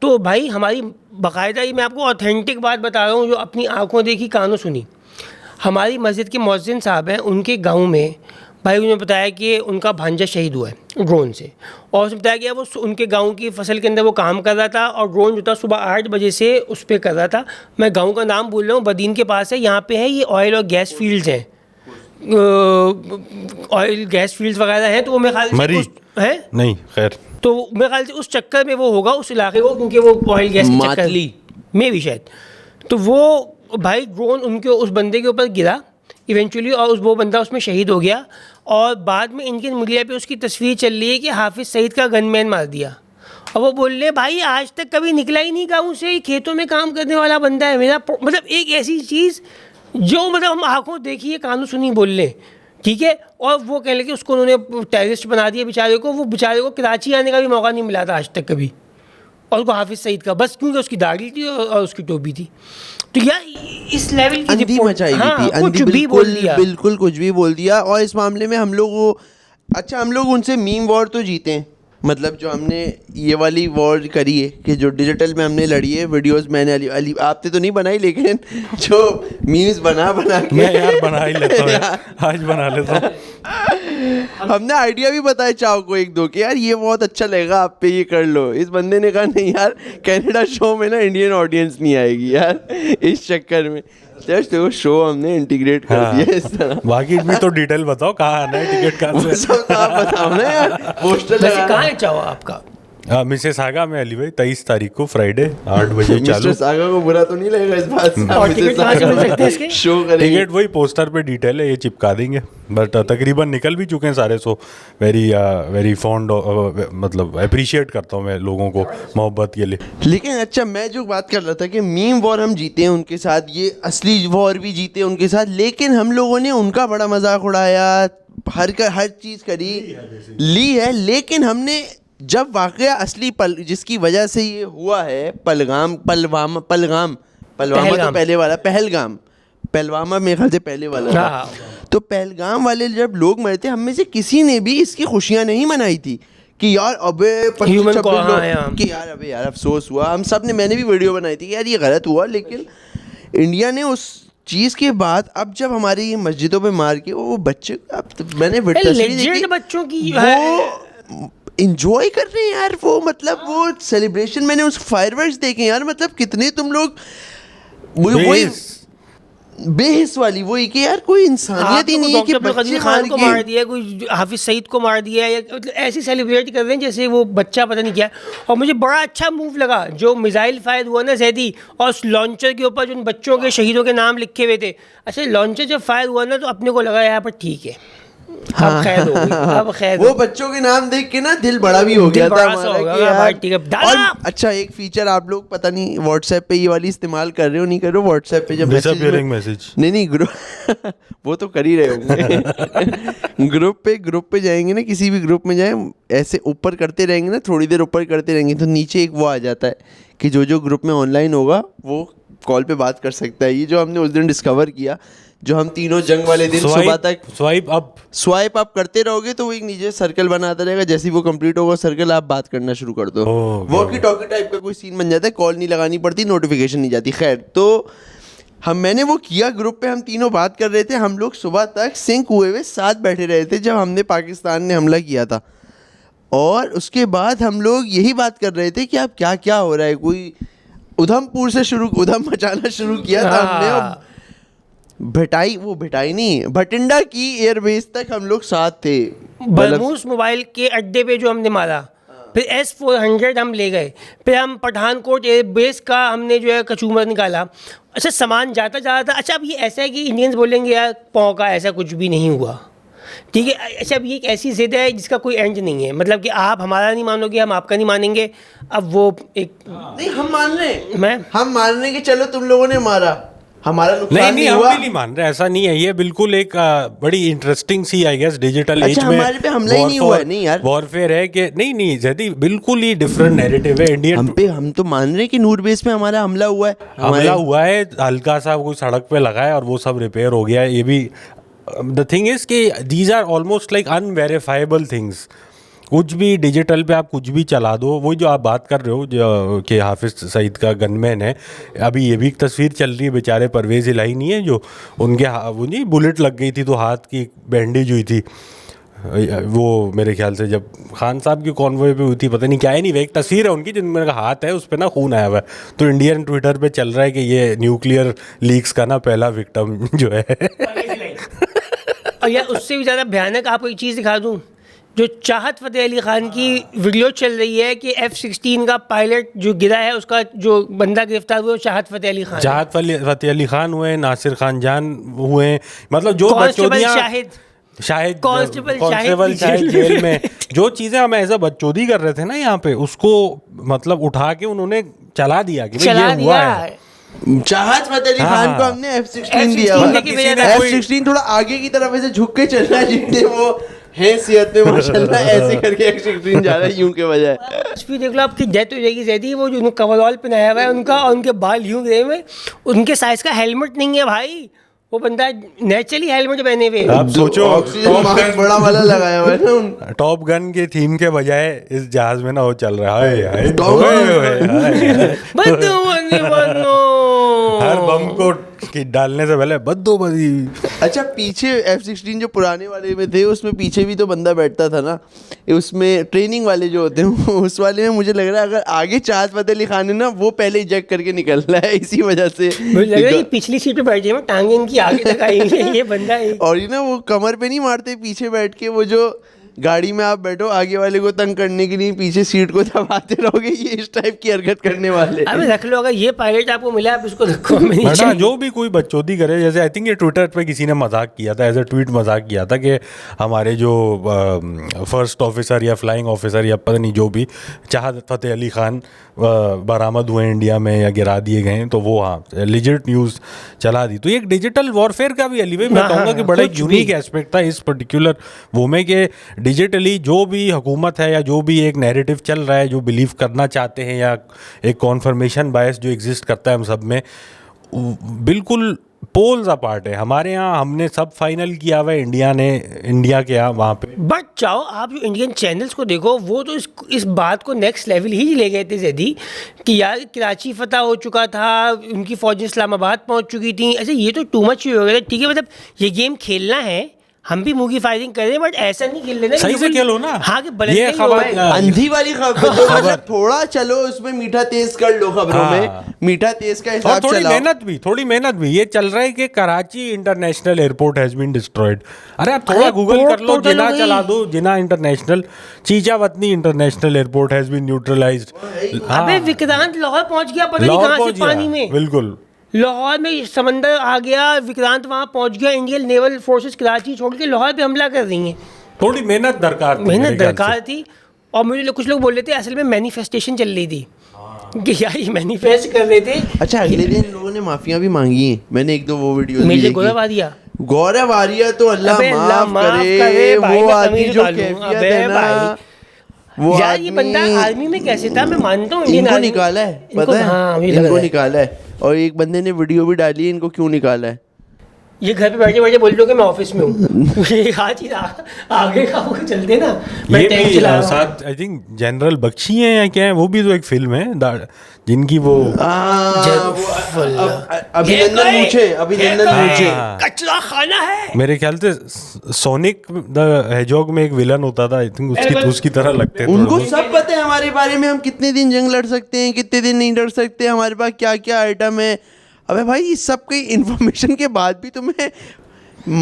तो भाई हमारी बाकायदा ही मैं आपको ऑथेंटिक बात बता रहा हूँ जो अपनी आंखों देखी कानों सुनी। हमारी मस्जिद के मुअज्जिन साहब हैं, उनके गांव में भाई उन्होंने बताया कि उनका भांजा शहीद हुआ है ड्रोन से। और उसने बताया कि वो उनके गांव की फसल के अंदर वो काम कर रहा था और ड्रोन जो था सुबह 8 बजे से उस पर कर रहा था। मैं गाँव का नाम बोल रहा हूँ, बदीन के पास है। यहाँ पे है ये ऑयल और गैस फील्ड्स हैं, ऑयल गैस फील्ड्स वगैरह हैं। तो वो मेरे ख्याल से है नहीं, खैर तो मेरे ख्याल से उस चक्कर में वो होगा उस इलाके को, क्योंकि वो ऑयल गैस के चक्कर में भी शायद। तो वो भाई ड्रोन उनके उस बंदे के ऊपर गिरा इवेंचुअली, और वो बंदा उसमें शहीद हो गया। और बाद में इंडियन मीडिया पे उसकी तस्वीर चल रही है कि हाफिज़ सईद का गनमैन मार दिया। और वो बोल रहे भाई आज तक कभी निकला ही नहीं गाँव से, खेतों में काम करने वाला बंदा है मेरा। मतलब एक ऐसी चीज़ जो मतलब हम आँखों देखिए कानों सुनी बोल लें, ठीक है। और वो कह लें कि उसको उन्होंने टेररिस्ट बना दिया बेचारे को। वो बेचारे को कराची आने का भी मौका नहीं मिला था आज तक कभी, और उसको हाफिज़ सईद का, बस क्योंकि उसकी दाढ़ी थी और उसकी टोपी थी। तो यार इस लेवल की अंधी मचाई हुई थी, अंधी बिल्कुल कुछ भी बोल दिया। और इस मामले में हम लोग उनसे मीम वॉर तो जीते हैं। मतलब जो हमने ये वाली वॉर करी है कि जो डिजिटल में हमने लड़ी है, वीडियोस मैंने अली आपने तो नहीं बनाई, लेकिन जो मीम्स बना के मैं यार बना ही लेता हूँ आज बना लेता हूँ। हमने आइडिया भी बताया चाव को 1-2 कि यार ये बहुत अच्छा लगेगा आप पे, ये कर लो। इस बंदे ने कहा नहीं यार, कनाडा शो में ना इंडियन ऑडियंस नहीं आएगी यार, इस चक्कर में जस्ट वो शो हमने इंटीग्रेट कर दिया इस तरह। बाकी भी तो डिटेल बताओ, कहाँ आना है, टिकट कहाँ से, सब आप बताओ ना यार। पोस्टर कहाँ है चाहो आपका? मिसेस आगा में अली भाई 23 तारीख को फ्राइडे 8 बजे चालू। मिस्टर सागा को बुरा तो नहीं लगेगा इस बात से? और टिकट कहाँ से मिल सकते हैं इसके? शो करेंगे, टिकट वही पोस्टर पे डिटेल है, ये चिपका देंगे। बट तकरीबन निकल भी चुके हैं सारे। सो वेरी फॉन्ड, मतलब अप्रिशिएट करता हूँ मैं लोगों को मोहब्बत के लिए। लेकिन अच्छा, मैं जो बात कर रहा था कि मीम वॉर हम जीते हैं उनके साथ, ये असली वॉर भी जीते हैं उनके साथ, लेकिन हम लोगों ने उनका बड़ा मजाक उड़ाया, हर चीज़ करी ली है। लेकिन हमने जब वाकया असली जिसकी वजह से ये हुआ है, पलवामा तो पहले वाला, पहलवामा मेरे ख्याल से पहले वाला था। तो पहलगाम वाले जब लोग मरे थे, हम में से किसी ने भी इसकी खुशियां नहीं मनाई थी कि यार अबे 25-26 लोग कि यार अबे यार अफसोस हुआ। हम सब ने, मैंने भी वीडियो बनाई थी यार ये गलत हुआ। लेकिन इंडिया ने उस चीज़ के बाद अब जब हमारी ये मस्जिदों पे मार के वो बच्चे, अब मैंने बच्चों की वो इंजॉय कर रहे हैं यार, वो मतलब वो सेलिब्रेशन, मैंने उस फायरवर्क्स देखे यार। मतलब कितने तुम लोग वही बेहिस वाली, वही कि यार कोई इंसानियत ही नहीं है कि बच्चे खान को मार दिया, कोई हाफिज सईद को मार दिया, या मतलब ऐसी सेलिब्रेट कर रहे हैं जैसे वो बच्चा पता नहीं क्या। और मुझे बड़ा अच्छा मूव लगा जो मिसाइल फायर हुआ ना जैदी, और उस लॉन्चर के ऊपर जो बच्चों के शहीदों के नाम लिखे हुए थे। अच्छा, लॉन्चर जब फायर हुआ ना तो अपने को लगा यहाँ पर ठीक है, अब खैर हो गई, अब खैर वो बच्चों के नाम देख के ना दिल बड़ा भी हो गया था हमारा कि यार। और अच्छा, एक फीचर आप लोग पता नहीं व्हाट्सएप पे ये वाली इस्तेमाल कर रहे हो नहीं कर रहे हो, व्हाट्सएप पे जब मैसेज नहीं ग्रुप वो तो कर ही रहे होंगे। ग्रुप पे जाएंगे ना, किसी भी ग्रुप में जाए, ऐसे ऊपर करते रहेंगे ना, थोड़ी देर ऊपर करते रहेंगे तो नीचे एक वो आ जाता है कि जो ग्रुप में ऑनलाइन होगा वो कॉल पे बात कर सकता है। ये जो हमने उस दिन डिस्कवर किया, जो हम तीनों जंग वाले दिन सुबह तक स्वाइप अप करते रहोगे तो वो एक नीचे सर्कल बनाता रहेगा। जैसे ही वो कंप्लीट होगा सर्कल, आप बात करना शुरू कर दो। वॉकी टॉकी टाइप का कोई सीन बन जाता है, कॉल नहीं लगानी पड़ती, नोटिफिकेशन नहीं जाती। खैर, तो मैंने वो किया, ग्रुप पे हम तीनों बात कर रहे थे। हम लोग सुबह तक सिंक हुए साथ बैठे रहे थे जब हमने पाकिस्तान ने हमला किया था। और उसके बाद हम लोग यही बात कर रहे थे कि अब क्या क्या हो रहा है, कोई उधमपुर से उधम मचाना शुरू किया था हमने, और भिटाई नहीं, भटिंडा की एयरबेस तक हम लोग साथ थे। बरमूस मोबाइल के अड्डे पे जो हमने मारा, फिर S-400 हम ले गए, फिर हम पठानकोट एयरबेस का हमने जो है कचूमर निकाला। अच्छा, सामान जाता जाता था। अच्छा, अब ये ऐसा है कि इंडियंस बोलेंगे यार पौ का ऐसा कुछ भी नहीं हुआ, ठीक है। अच्छा, अब ये एक ऐसी ज़िद है जिसका कोई एंड नहीं है, मतलब कि आप हमारा नहीं मानोगे, हम आपका नहीं मानेंगे। अब वो एक नहीं, हम मान रहे हैं, हम मान रहे हैं कि चलो तुम लोगों ने मारा, हमारा नुकसान नहीं हुआ। हम भी नहीं मान रहे, ऐसा नहीं है। ये बिल्कुल एक बड़ी इंटरेस्टिंग सी आई गेस डिजिटल एज में हमारे पे हमला ही नहीं हुआ है। नहीं यार, वॉरफेयर है कि नहीं जैदी बिल्कुल ही डिफरेंट नैरेटिव है इंडियन। हम तो मान रहे हैं कि नूर बेस पे हमारा हमला हुआ है, हल्का सा कोई सड़क पे लगा है और वो सब रिपेयर हो गया है। ये भी द थिंग इज कि these are almost like unverifiable things. कुछ भी डिजिटल पे आप कुछ भी चला दो, वही जो आप बात कर रहे हो जो कि हाफिज सईद का गनमैन है, अभी ये भी एक तस्वीर चल रही है, बेचारे परवेज़ इलाही नहीं है जो उनके वो नहीं बुलेट लग गई थी तो हाथ की बैंडेज हुई थी, वो मेरे ख्याल से जब खान साहब की कॉन्वॉय पे हुई थी, पता नहीं क्या है, नहीं वो एक तस्वीर है उनकी जिनमें हाथ है उस पर ना खून आया हुआ है। तो इंडियन ट्विटर पे चल रहा है कि ये न्यूक्लियर लीक्स का ना पहला विक्टिम जो है। और यार उससे भी ज़्यादा भयानक आपको एक चीज़ दिखा दूँ, जो चाहत फ़तेह अली ख़ान की वीडियो चल रही है कि F-16 का पायलट जो गिरा है उसका जो बंदा गिरफ्तार हुआ चाहत फ़तेह अली ख़ान, चाहत फ़तेह अली ख़ान हुए, नासिर खान जान हुए, मतलब जो constable Shahid constable Shahid jail में जो चीज़ें हम ऐसा बच्चोदी कर रहे थे ना यहाँ पे, उसको मतलब उठा के उन्होंने चला दिया कि ये हुआ है। चाहत फ़तेह अली खान को हमने F-16 दिया, F-16 थोड़ा आगे की तरफ ऐसे झुक के चलना है, जितने वो हैसियत में माशाल्लाह ऐसे करके F-16 जा रहा है यूं के बजाय। फिर देख लो आपकी डेथ हो जाएगी जैदी, वो जो कवरऑल पहनाया हुआ है उनका और उनके बाल यूं गिरे हुए, उनके साइज का हेलमेट नहीं है भाई, वो बंदा नेचुरली हेलमेट पहने हुए। आप सोचो ऑक्सीजन बड़ा वाला लगाया हुआ है ना, टॉप गन के थीम के बजाय इस जहाज में ना वो चल रहा है हर बम को डालने से पहले बद्दो बदी। अच्छा, पीछे F-16 जो पुराने वाले में थे उसमें पीछे भी तो बंदा बैठता था ना, उसमें ट्रेनिंग वाले जो होते हैं उस वाले में मुझे लग रहा है अगर आगे चाहत फ़तेह अली खान है ना, वो पहले इजेक्ट करके निकल रहा है, इसी वजह से मुझे लग रहा है पिछली सीट पे बैठे हैं, टांगे इनकी आगे लगाई है ये बंदा है। और ये ना वो कमर पे नहीं मारते, पीछे बैठ के, वो जो गाड़ी में आप बैठो आगे वाले को तंग करने के लिए पीछे सीट को दबाते रहोगे, ये इस टाइप की हरकत करने वाले। अबे रख लो, अगर ये पायलट आपको मिला आप इसको रखो। जो भी कोई बच्चोदी करे, जैसे आई थिंक ये ट्विटर पे किसी ने मजाक किया था, एज ए ट्वीट मजाक किया था कि हमारे जो फर्स्ट ऑफिसर या फ्लाइंग ऑफिसर या पता नहीं जो भी चाहत फ़तेह अली खान बरामद हुए इंडिया में या गिरा दिए गए, तो वो हाँ लिजिट न्यूज़ चला दी। तो ये एक डिजिटल वॉरफेयर का भी अली भाई मैं कहूँगा कि बड़ा एक यूनिक एस्पेक्ट था इस पर्टिकुलर वो में, कि डिजिटली जो भी हुकूमत है या जो भी एक नैरेटिव चल रहा है, जो बिलीव करना चाहते हैं या एक कॉन्फर्मेशन बायस जो एग्जिस्ट करता है हम सब में, बिल्कुल पोल्स अपार्ट है। हमारे यहाँ हमने सब फाइनल किया हुआ है, इंडिया के यहाँ वहाँ पे। बट चाहो आप जो इंडियन चैनल्स को देखो, वो तो इस बात को नेक्स्ट लेवल ही ले गए थे जैदी कि यार कराची फतह हो चुका था, उनकी फौजें इस्लामाबाद पहुँच चुकी थी। अच्छा, ये तो टू मच हो गया। ठीक है, मतलब ये गेम खेलना है, हम भी मुंह की फायरिंग कर रहे हैं, बट ऐसा नहीं खेल लेना, सही से खेलो ना। हाँ, कि ये खबर अंधी वाली खबर, मतलब थोड़ा चलो उसमें मीठा तेज कर लो, खबरों में मीठा तेज का हिसाब चलाओ, थोड़ी मेहनत भी। ये चल रहा है कि Karachi international airport has been destroyed. अरे आप थोड़ा गूगल कर लो, जिना चला दो, Jinnah international, Chichawatni international airport has been neutralised. अबे विक्रांत लाहौर पहुंच गया, पता नहीं कहां से पानी में, बिल्कुल लाहौर में समंदर आ गया, विक्रांत वहां पहुंच गया। इंडियन नेवल फोर्सेस कराची छोड़ के लाहौर पे हमला कर रही हैं। थोड़ी मेहनत दरकार थी। और मुझे कुछ लोग बोल रहे थे असल में मैनिफेस्टेशन चल रही थी कि यार ये मैनिफेस्ट कर रहे थे। अच्छा, अगले दिन लोगों ने माफिया भी मांगी है, मैंने एक दो वो वीडियो मेरे गौरव आर्या तो अल्लाह माफ करे, वो आदमी जो कैफियत है ना, वो यार ये बंदा आर्मी में कैसे था, मैं मानता हूँ इनको निकाला है, पता है इनको निकाला है, और एक बंदे ने वीडियो भी डाली है इनको क्यों निकाला है। ये घर पे बैठे बैठे बोल रहे हो कि मैं ऑफिस में हूँ। ये आज ही आगे का वो चलते ना, मैं ये टैंक भी चला रहा हूँ। साथ आई थिंक जनरल बख्शी हैं या क्या है, वो भी तो एक फिल्म है जिनकी वो अभिनंदन मूछे, अभिनंदन मूछे। कचरा खाना है। मेरे ख्याल से सोनिक द हेजॉग में एक विलन होता था, आई थिंक उसकी तरह लगते हैं उनको थोड़े सब पता है हमारे बारे में, हम कितने दिन जंग लड़ सकते हैं, कितने दिन नहीं लड़ सकते, हमारे पास क्या क्या आइटम है। अबे भाई इस सब की इन्फॉर्मेशन के बाद भी तुम्हें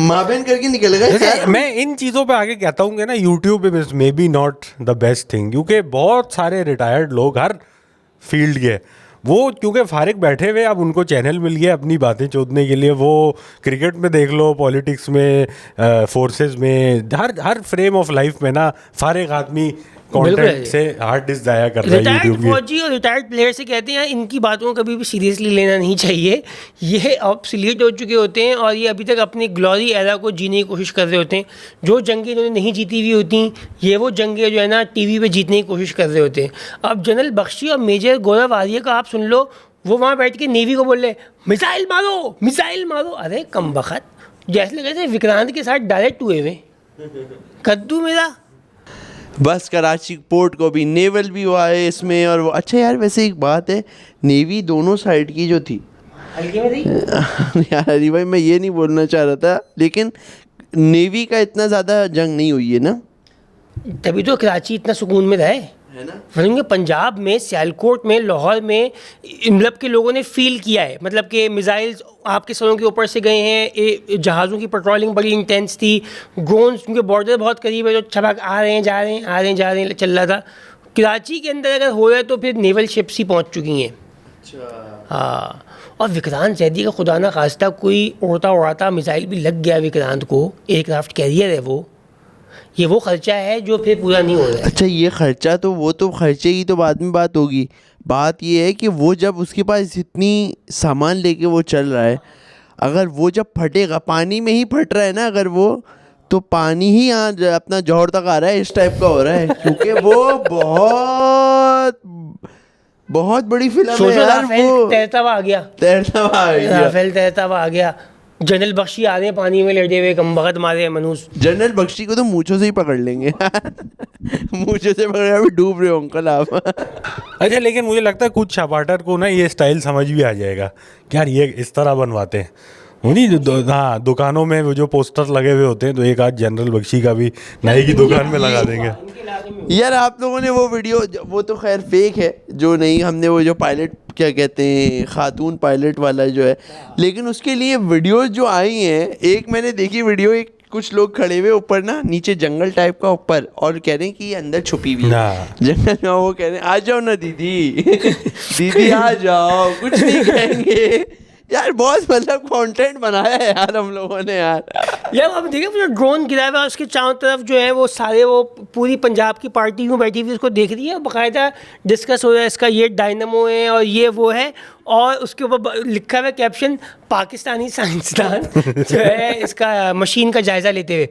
माबेन करके निकल गए। बहुत। मैं इन चीज़ों पे आगे कहता हूँ कि ना यूट्यूब पे may be not the best thing, क्योंकि बहुत सारे रिटायर्ड लोग हर फील्ड के वो क्योंकि फारिग बैठे हुए, अब उनको चैनल मिल गया अपनी बातें चोदने के लिए। वो क्रिकेट में देख लो, पॉलिटिक्स में, फोर्सेस में, हर फ्रेम ऑफ लाइफ में ना फारिग आदमी कंटेंट से हार्ड डिस्क जाया कर रहा है रिटायर्ड यूट्यूब की। फौजी और रिटायर्ड प्लेयर से कहते हैं इनकी बातों को कभी भी सीरियसली लेना नहीं चाहिए। ये ऑब्सोलीट हो चुके होते हैं और ये अभी तक अपनी ग्लोरी एरा को जीने की कोशिश कर रहे होते हैं। जो जंगें इन्होंने नहीं जीती हुई होती, ये वो जंगें जो है ना टीवी पे जीतने की कोशिश कर रहे होते हैं। अब जनरल बख्शी और मेजर गौरव आर्य का आप सुन लो, वो वहाँ बैठ के नेवी को बोल रहे मिसाइल मारो, मिसाइल मारो। अरे कम बखत, जैसे लगे थे विक्रांत के साथ डायरेक्ट हुए हुए कद्दू मेरा। बस कराची पोर्ट को भी नेवल भी हुआ है इसमें। और वो अच्छा यार, वैसे एक बात है, नेवी दोनों साइड की जो थी हल्के में थी यार हरी भाई, मैं ये नहीं बोलना चाह रहा था, लेकिन नेवी का इतना ज़्यादा जंग नहीं हुई है ना, तभी तो कराची इतना सुकून में रहे है ना। वरना पंजाब में, सियालकोट में, लाहौर में मतलब के लोगों ने फील किया है, मतलब कि मिसाइल्स आपके सरों के ऊपर से गए हैं, जहाज़ों की पेट्रोलिंग बड़ी इंटेंस थी, ड्रोन्स क्योंकि बॉर्डर बहुत करीब है, जो छपक आ रहे हैं जा रहे हैं, आ रहे हैं जा रहे हैं चल रहा था। कराची के अंदर अगर हो रहा है तो फिर नेवल शिप्स ही पहुँच चुकी हैं। हाँ, और विक्रांत जैदी का खुदा ना खास्ता कोई उड़ता उड़ाता मिसाइल भी लग गया विक्रांत को, एयरक्राफ्ट कैरियर है वो, ये वो खर्चा है जो फिर पूरा नहीं हो रहा है। अच्छा ये खर्चा तो, वो तो खर्चे की तो बाद में बात होगी। बात ये है कि वो जब उसके पास इतनी सामान लेके वो चल रहा है, अगर वो जब फटेगा, पानी में ही फट रहा है ना अगर वो, तो पानी ही यहाँ अपना जौहर तक आ रहा है, इस टाइप का हो रहा है। क्योंकि वो बहुत बहुत बड़ी फिल्म है यार। वो तैरता हुआ आ गया, तैरता हुआ आ गया। राफेल तैरता हुआ आ गया। जनरल बख्शी आ रहे हैं पानी में लेटे हुए, कम बखत मारे मनुष्य। जनरल बख्शी को तो मूंछों से ही पकड़ लेंगे मूंछों से पकड़, अभी डूब रहे हो अंकल आप अच्छा, लेकिन मुझे लगता है कुछ छपाटर को ना ये स्टाइल समझ भी आ जाएगा कि यार ये इस तरह बनवाते हैं। नहीं हाँ, दुकानों में वो जो पोस्टर लगे हुए होते हैं, तो एक आध जनरल बख्शी का भी नई की दुकान में लगा देंगे। यार आप लोगों ने वो वीडियो, वो तो खैर फेक है जो नहीं, हमने वो जो पायलट क्या कहते हैं, खातून पायलट वाला जो है, लेकिन उसके लिए वीडियोस जो आई हैं, एक मैंने देखी वीडियो, एक कुछ लोग खड़े हुए ऊपर ना, नीचे जंगल टाइप का ऊपर, और कह रहे हैं कि ये अंदर छुपी हुई है जंगल में। वो कह रहे हैं आ जाओ ना दीदी दीदी आ जाओ, कुछ नहीं कहेंगे। यार बहुत मतलब कंटेंट बनाया है यार हम लोगों ने यार। अब देखिए जो ड्रोन गिरा हुआ है उसके चारों तरफ जो है वो सारे, वो पूरी पंजाब की पार्टी यूँ बैठी हुई उसको देख रही है, बाकायदा डिस्कस हो रहा है इसका ये डायनमो है और ये वो है, और उसके ऊपर लिखा हुआ है कैप्शन, पाकिस्तानी साइंसदान जो है इसका मशीन का जायज़ा लेते हुए।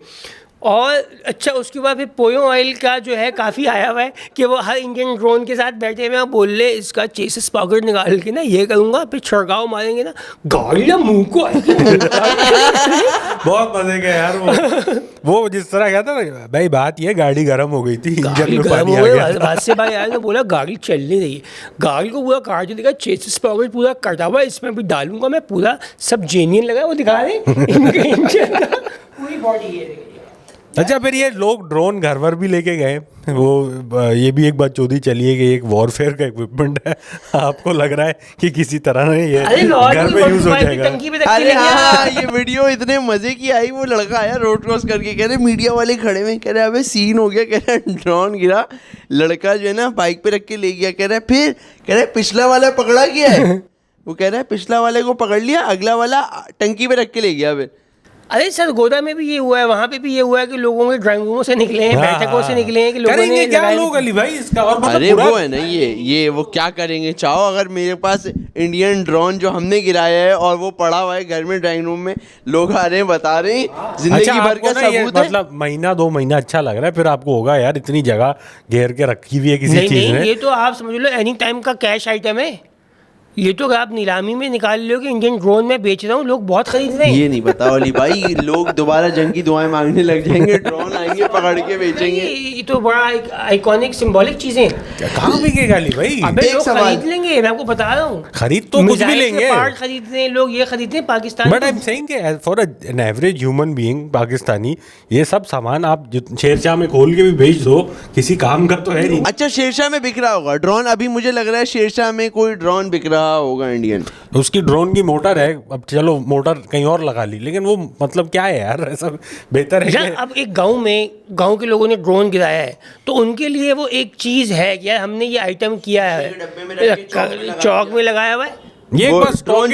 और अच्छा उसके बाद फिर पोयो ऑयल का जो है काफ़ी आया हुआ है कि वो हर इंडियन ड्रोन के साथ बैठे हुए हैं, बोल रहे इसका चेसिस पॉकेट निकाल के ना ये करूँगा, फिर छिड़काव मारेंगे ना गाड़ी ना मुँह को बहुत मजे के यार वो जिस तरह कहता ना भाई, बात ये गाड़ी गर्म हो गई थी, इंजन में पानी आ गया। बात से भाई यार ने बोला गाड़ी चल नहीं रही है, गाड़ी को पूरा काट के दिखा, चेसिस पॉकेट पूरा कटा हुआ है, इसमें भी डालूंगा मैं पूरा, सब जेनियन लगा, वो दिखा रहे इनके इंजन का पूरी बॉडी है। अच्छा, फिर ये लोग ड्रोन घर भर भी लेके गए, वो ये भी एक बात चौधी चली है कि एक वॉरफेयर का इक्विपमेंट है। आपको लग रहा है कि किसी तरह ना ये घर में यूज हो जाएगा? अरे हाँ, ये वीडियो इतने मजे की आई, वो लड़का आया रोड क्रॉस करके, कह रहे मीडिया वाले खड़े हुए, कह रहे अबे सीन हो गया, कह रहे ड्रोन गिरा, लड़का जो है ना बाइक पे रख के ले गया, कह रहे फिर कह रहे पिछला वाला पकड़ा गया है वो कह रहा है पिछला वाले को पकड़ लिया, अगला वाला टंकी पे रख के ले गया। फिर अरे सर गोदा में भी ये हुआ है, वहाँ पे भी ये हुआ है कि लोगों के ड्राइंग रूमों से निकले हैं, बैठकों से निकले हैं कि लोगों ने क्या लोग अली भाई इसका। और अरे वो है ना ये वो क्या करेंगे, चाहो अगर मेरे पास इंडियन ड्रोन जो हमने गिराया है और वो पड़ा हुआ है घर में ड्राइंग रूम में, लोग आ रहे हैं बता रहे हैं जिंदगी भर का सबूत है। मतलब महीना 2 महीना अच्छा लग रहा है, फिर आपको होगा यार इतनी जगह घेर के रखी हुई है किसी चीज में। ये तो आप समझ लो एनी टाइम का कैश आइटम है, ये तो आप नीलामी में निकाल लो कि इंडियन ड्रोन में बेच रहा हूँ, लोग बहुत खरीद रहे हैं। ये नहीं पता अली भाई, लोग दोबारा जंग की दुआएं मांगने लग जाएंगे, ड्रोन आएंगे पकड़ के बेचेंगे। ये तो बड़ा एक आइकॉनिक सिंबॉलिक चीजें हैं। कहाँ बिकेगा अली भाई? अबे एक लोग सवाल। खरीद लेंगे, मैं आपको बता रहा हूँ। खरीद तो कुछ भी मिसाइल के लेंगे, पार्ट खरीदते हैं लोग, ये खरीदते हैं Pakistan but I am saying कि for an average human being Pakistani ये सब सामान आप शेरशाह में खोल के भी बेच दो, किसी काम का तो है नहीं। अच्छा शेरशाह में बिक रहा होगा ड्रोन, अभी मुझे लग रहा है शेरशाह में कोई ड्रोन बिक रहा होगा इंडियन। उसकी ड्रोन की मोटर है, अब चलो मोटर कहीं और लगा ली, लेकिन वो मतलब क्या है यार, ऐसा बेहतर है यार कि अब एक गांव के लोगों ने ड्रोन गिराया है तो उनके लिए वो एक चीज है कि यार हमने ये आइटम किया डब्बे में रख के है, चौक में लगाया हुआ है। ये वो बस ड्रोन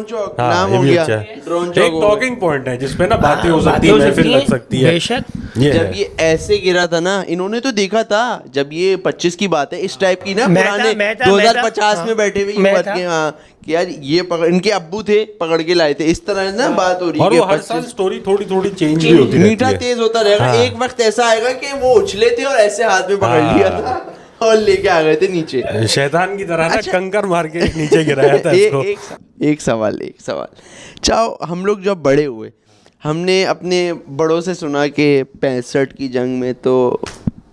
चौक हाँ, नाम ये हो भी गया, अच्छा है। ड्रोन एक चौक हो टॉकिंग पॉइंट है जिसपे ना बातें हो बातें सकती है, हो महफिल सकती लग हैं, सकती है। बेशक। ये जब है। ये ऐसे गिरा था ना, इन्होंने तो देखा था जब ये 25 की बात है, इस टाइप की ना मैं था, पुराने मैं था, 2050 हाँ, में बैठे हुए मैं युवा था। के, हाँ कि यार ये पकड़, इनके अब्बू थे पकड़ के लाए थे, इस तरह ना बात हो रही और है वो कि हर साल 25 स्टोरी थोड़ी थोड़ी चेंज भी होती मीठा रहती है। तेज होता रहेगा। हाँ। एक वक्त ऐसा आएगा कि वो उछले थे और ऐसे हाथ में पकड़ हाँ। लिया था और लेके आ गए थे नीचे। शैतान की तरह ना अच्छा। कंकर मार के नीचे गिराया था इसको। एक सवाल चाहो, हम लोग जब बड़े हुए हमने अपने बड़ों से सुना कि 65 की जंग में तो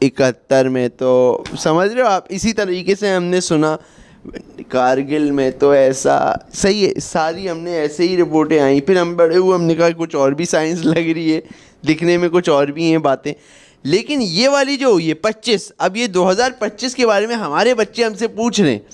71 में तो, समझ रहे हो आप, इसी तरीके से हमने सुना कारगिल में तो ऐसा, सही है, सारी हमने ऐसे ही रिपोर्टें आई। फिर हम बड़े हुए, हमने कहा कुछ और भी साइंस लग रही है, दिखने में कुछ और भी हैं बातें। लेकिन ये वाली जो हुई है 25, अब ये 2025 के बारे में हमारे बच्चे हमसे पूछ रहे हैं,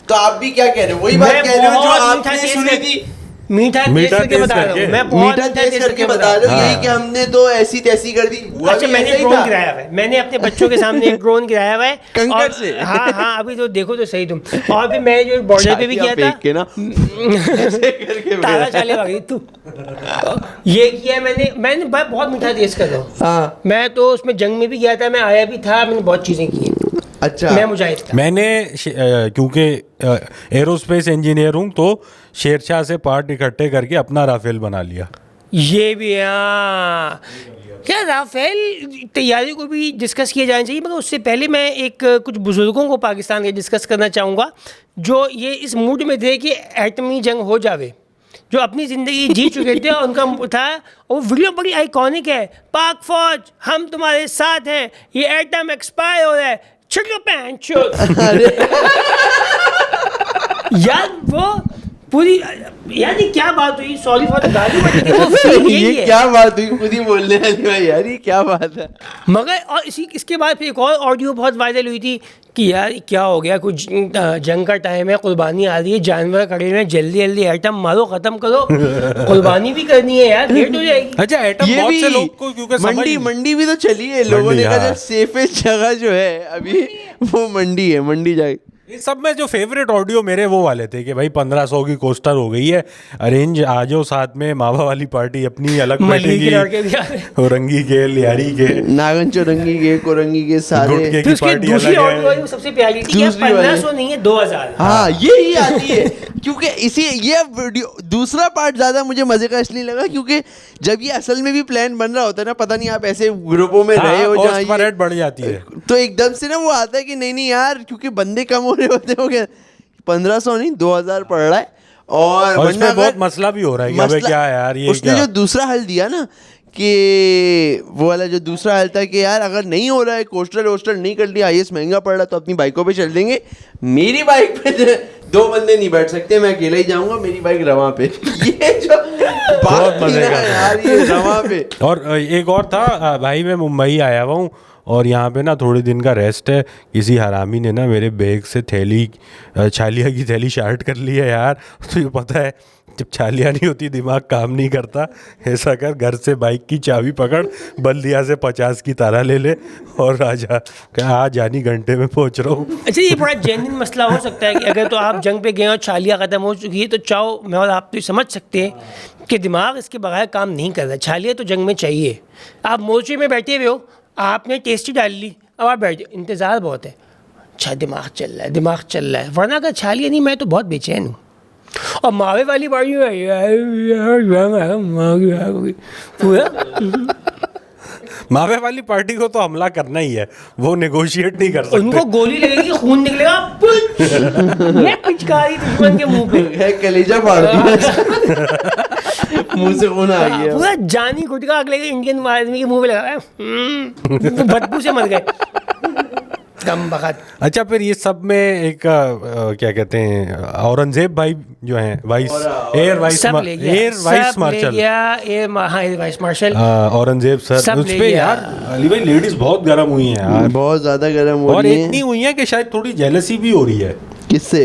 तो आप भी क्या कह रहे हो? वही बात मैं कह रहे हो जो बहुत आपने मीठा सुनी टेस्ट थी, मीठा मीठा टेस्ट करके टेस्ट बता रहा करके। हूँ मैं, बहुत मीठा टेस्ट करके बता रहे हो हाँ। यही कि हमने तो ऐसी तैसी कर दी। हुआ अच्छा भी मैंने ऐसा ही ड्रोन था। गिराया हुआ है, मैंने अपने बच्चों के सामने एक ड्रोन गिराया हुआ है कंकर और- से। हाँ अभी तो देखो तो सही तुम। और फिर मैं जो बॉर्डर पे भी छातियाँ किया था, फेंक के ना ऐसे करके ताला मेरा- चाले भागी तू। ये किया है मैंने बहुत मीठा टेस्ट कर रहा हूँ। हाँ मैं तो उसमें जंग में भी गया था, मैं आया भी था, मैंने बहुत चीजें की हैं। अच्छा मैं मुजाहिद था। मैंने क्योंकि एरोस्पेस इंजीनियर हूँ तो शेरशाह से पार्ट इकट्ठे करके अपना राफेल बना लिया। ये भी हाँ, क्या राफेल तैयारी को भी डिस्कस किया जाना चाहिए, मगर उससे पहले मैं एक कुछ बुजुर्गों को पाकिस्तान के डिस्कस करना चाहूँगा जो ये इस मूड में थे कि एटमी जंग हो जावे, जो अपनी ज़िंदगी जी चुके थे और उनका था, वो वीडियो बड़ी आइकॉनिक है, पाक फौज हम तुम्हारे साथ हैं, ये एटम एक्सपायर हो रहा है, छिड़ो पैंट शूट। यार वो पूरी, यार ये क्या बात हुई, सॉरी फॉर द गाली बट लेकिन वो फील यही ये है। क्या बात हुई, खुद ही बोलने वाली भाई, यार ये क्या बात है। मगर और इसके बाद फिर एक और ऑडियो बहुत वायरल हुई थी कि यार क्या हो गया, कुछ जंग का टाइम है, कुर्बानी आ रही है, जानवर खड़े हैं, जल्दी जल्दी एटम मारो, खत्म करो, कुर्बानी भी करनी है यार, लेट हो जाएगी। अच्छा एटम ये बहुत भी से लोग को क्योंकि समझ मंडी भी तो चली है, लोगों ने मंडी, कहा हाँ। सेफेस्ट जगह जो है अभी वो मंडी है, मंडी जाए। इस सब में जो फेवरेट ऑडियो मेरे वो वाले थे कि भाई 1500 की कोस्टर हो गई है, अरेंज आ जाओ साथ में, मावा वाली पार्टी अपनी अलग मल्ली के लड़के बैठेगी, भी आ रहे हैं। रंगी के लियारी के नागन चौरंगी के कोरंगी के सारे। गुटके तो की उसकी पार्टी दूसरी अलग ऑडियो है। वाली वो सबसे प्यारी थी कि दूसरी वाली। 1500 नहीं है 2000। हाँ यही आती है क्योंकि इसी ये वीडियो दूसरा पार्ट ज्यादा मुझे मजे का इसलिए लगा क्योंकि जब ये असल में भी प्लान बन रहा होता है ना, पता नहीं आप ऐसे ग्रुपों में रहे हो जहाँ कॉस्ट पर ये- रेट बढ़ जाती है। तो एकदम से ना वो आता है कि नहीं यार, क्योंकि बंदे कम हो रहे होते हो गए, 1500 नहीं 2000 पड़ रहा है। और और वरना इसमें बहुत अगर मसला भी हो रहा है कि अबे मसला- क्या है यार, ये उसने क्या? जो दूसरा हल दिया ना कि वो वाला जो दूसरा हल था कि यार अगर नहीं हो रहा है, कोस्टल वोस्टल नहीं कर लिया, आईएस महंगा पड़ रहा, तो अपनी बाइकों पे चल देंगे। मेरी बाइक पे 2 बंदे नहीं बैठ सकते, मैं अकेला ही जाऊंगा, मेरी बाइक रवां पे। ये जो बात थी मजे ना का। यार, ये रवां पे। और एक और था भाई, मैं मुंबई आया हुआ हूँ और यहाँ पे ना थोड़े दिन का रेस्ट है, किसी हरामी ने ना मेरे बैग से थैली, छालिया की थैली शार्ट कर ली है यार। तो ये पता है जब छालिया नहीं होती दिमाग काम नहीं करता, ऐसा कर घर से बाइक की चाबी पकड़, बल्दिया से 50 की तारा ले ले और आजा, क्या आज जानी घंटे में पहुँच रहा हूँ। अच्छा ये बड़ा जेन्युइन मसला हो सकता है कि अगर तो आप जंग पे गए और छालियाँ ख़त्म हो चुकी है, तो चाहो मैं और आप तो ये समझ सकते हैं कि दिमाग इसके बगैर काम नहीं कर रहा। छालियाँ तो जंग में चाहिए। आप मोर्चे में बैठे हुए हो, आपने टेस्टी डाल ली, अब आप बैठे, इंतज़ार बहुत है, अच्छा दिमाग चल रहा है, दिमाग चल रहा है, वरना अगर छालियाँ नहीं, मैं तो बहुत बेचैन हूँ। और मावे वाली बाड़ी पूरा मावे वाली पार्टी को तो हमला करना ही है, वो नेगोशिएट नहीं कर सकते। उनको गोली लगेगी, खून निकलेगा, पुच ये पिचकारी दुश्मन के मुंह पे है, कलेजा फाड़ दिया मुंह से खून आ गया। पूरा जानी गुटका अगले के इंडियन आदमी के मुंह पे लगा तो बदबू से मर गए दम बखत। अच्छा, फिर ये सब में एक क्या कहते हैं, औरंगजेब भाई जो हैं वाइस एयर वाइस सब ले गया, एयर वाइस सब ले मार्शल, गया, air vice marshal Aurangzeb sir, सब उस ले पे गया। यार अली भाई लेडीज बहुत गर्म हुई हैं यार, बहुत ज्यादा गर्म हो और रही है। इतनी हुई हैं कि शायद थोड़ी जेलसी भी हो रही है किससे?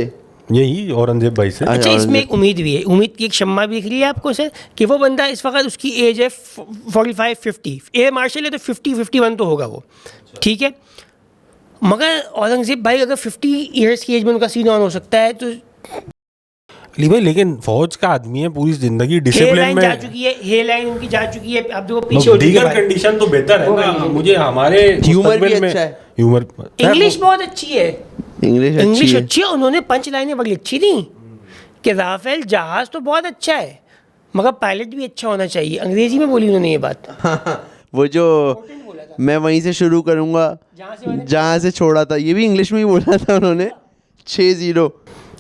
यही औरंगजेब भाई से। अच्छा, इसमें एक उम्मीद भी है, उम्मीद की एक शम्मा भी दिख रही है आपको सर कि वो बंदा इस वक्त उसकी एज है 45-50, एयर मार्शल है तो 50-51 तो होगा वो, ठीक है, मगर औरंगजेब भाई अगर 50 ईयर्स की एज में उनका सीन ऑन हो सकता है तो अली भाई लेकिन फौज का आदमी है, पूरी जिंदगी हेयर डिसिप्लिन लाइन जा में, चुकी है, हेयर लाइन उनकी जा चुकी है, अब देखो पीछे हो चुकी दीगर है। कंडीशन तो बेहतर है ना, मुझे हमारे ह्यूमर भी मुस्तकबिल में अच्छा है। ह्यूमर इंग्लिश बहुत अच्छी है, इंग्लिश अच्छी है, उन्होंने पंच लाइनें बड़ी अच्छी थी कि राफेल जहाज तो बहुत अच्छा है मगर पायलट भी अच्छा होना चाहिए, अंग्रेजी में बोली उन्होंने ये बात। वो जो मैं वहीं से शुरू करूंगा जहाँ से छोड़ा था, ये भी इंग्लिश में ही बोला था उन्होंने। 6-0।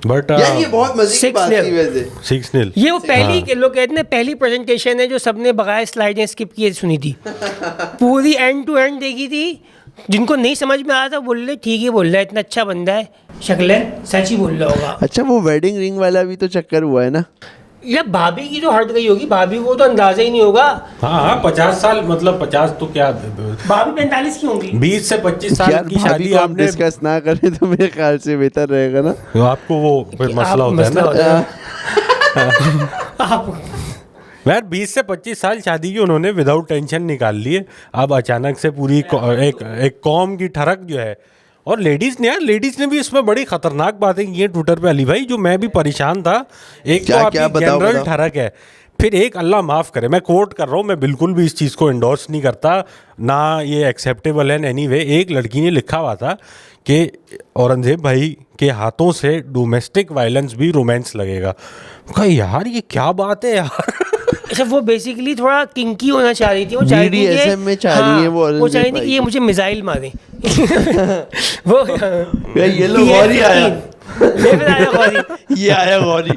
बट यार ये बहुत मजे की बात 6-0 थी वैसे। 6-0 ये वो पहली लोग कहते हैं पहली प्रेजेंटेशन है जो सबने बगैर स्लाइडें स्किप किए सुनी थी, पूरी एंड टू एंड देखी थी, जिनको नहीं समझ में आया था बोल रहे ठीक ही बोल रहा है, इतना अच्छा बंदा है, शक्ल सच ही बोल रहा होगा। अच्छा, वो वेडिंग रिंग वाला भी तो चक्कर हुआ है ना? यार भाभी की तो हट गई होगी, भाभी को तो अंदाजा ही नहीं होगा, हाँ 50 साल, मतलब 50 तो क्या, भाभी 45 की होंगी। 20 से 25 साल यार की भाभी शादी को हम आपने, डिस्कस ना करें तो मेरे ख्याल से बेहतर रहेगा ना। तो आपको वो फिर मसला आप होता है मसला ना होता है। आप यार 20 से 25 साल शादी की उन्होंने विदाउट टेंशन निकाल लिए, अब अचानक से पूरी एक कौम की ठरक जो है, और लेडीज ने भी इसमें बड़ी खतरनाक बातें की हैं ट्विटर पे अली भाई, जो मैं भी परेशान था। एक तो क्या आपकी बताओ, जनरल बताओ। ठरक है, फिर एक अल्लाह माफ़ करे, मैं कोट कर रहा हूँ, मैं बिल्कुल भी इस चीज़ को एंडोर्स नहीं करता, ना ये एक्सेप्टेबल है एनी वे। एक लड़की ने लिखा हुआ था कि औरंगजेब भाई के हाथों से डोमेस्टिक वायलेंस भी रोमांस लगेगा। कहा यार ये क्या बात है यार। अच्छा, वो बेसिकली थोड़ा किंकी होना चाह रही थी, वो चाह रही थी कि BDSM में चाह रही है वो वो चाह रही थी औरंगजेब कि ये मुझे मिसाइल मारे वो यार ये लो गौरी आया, ये फिर आया गौरी। ये आया गौरी।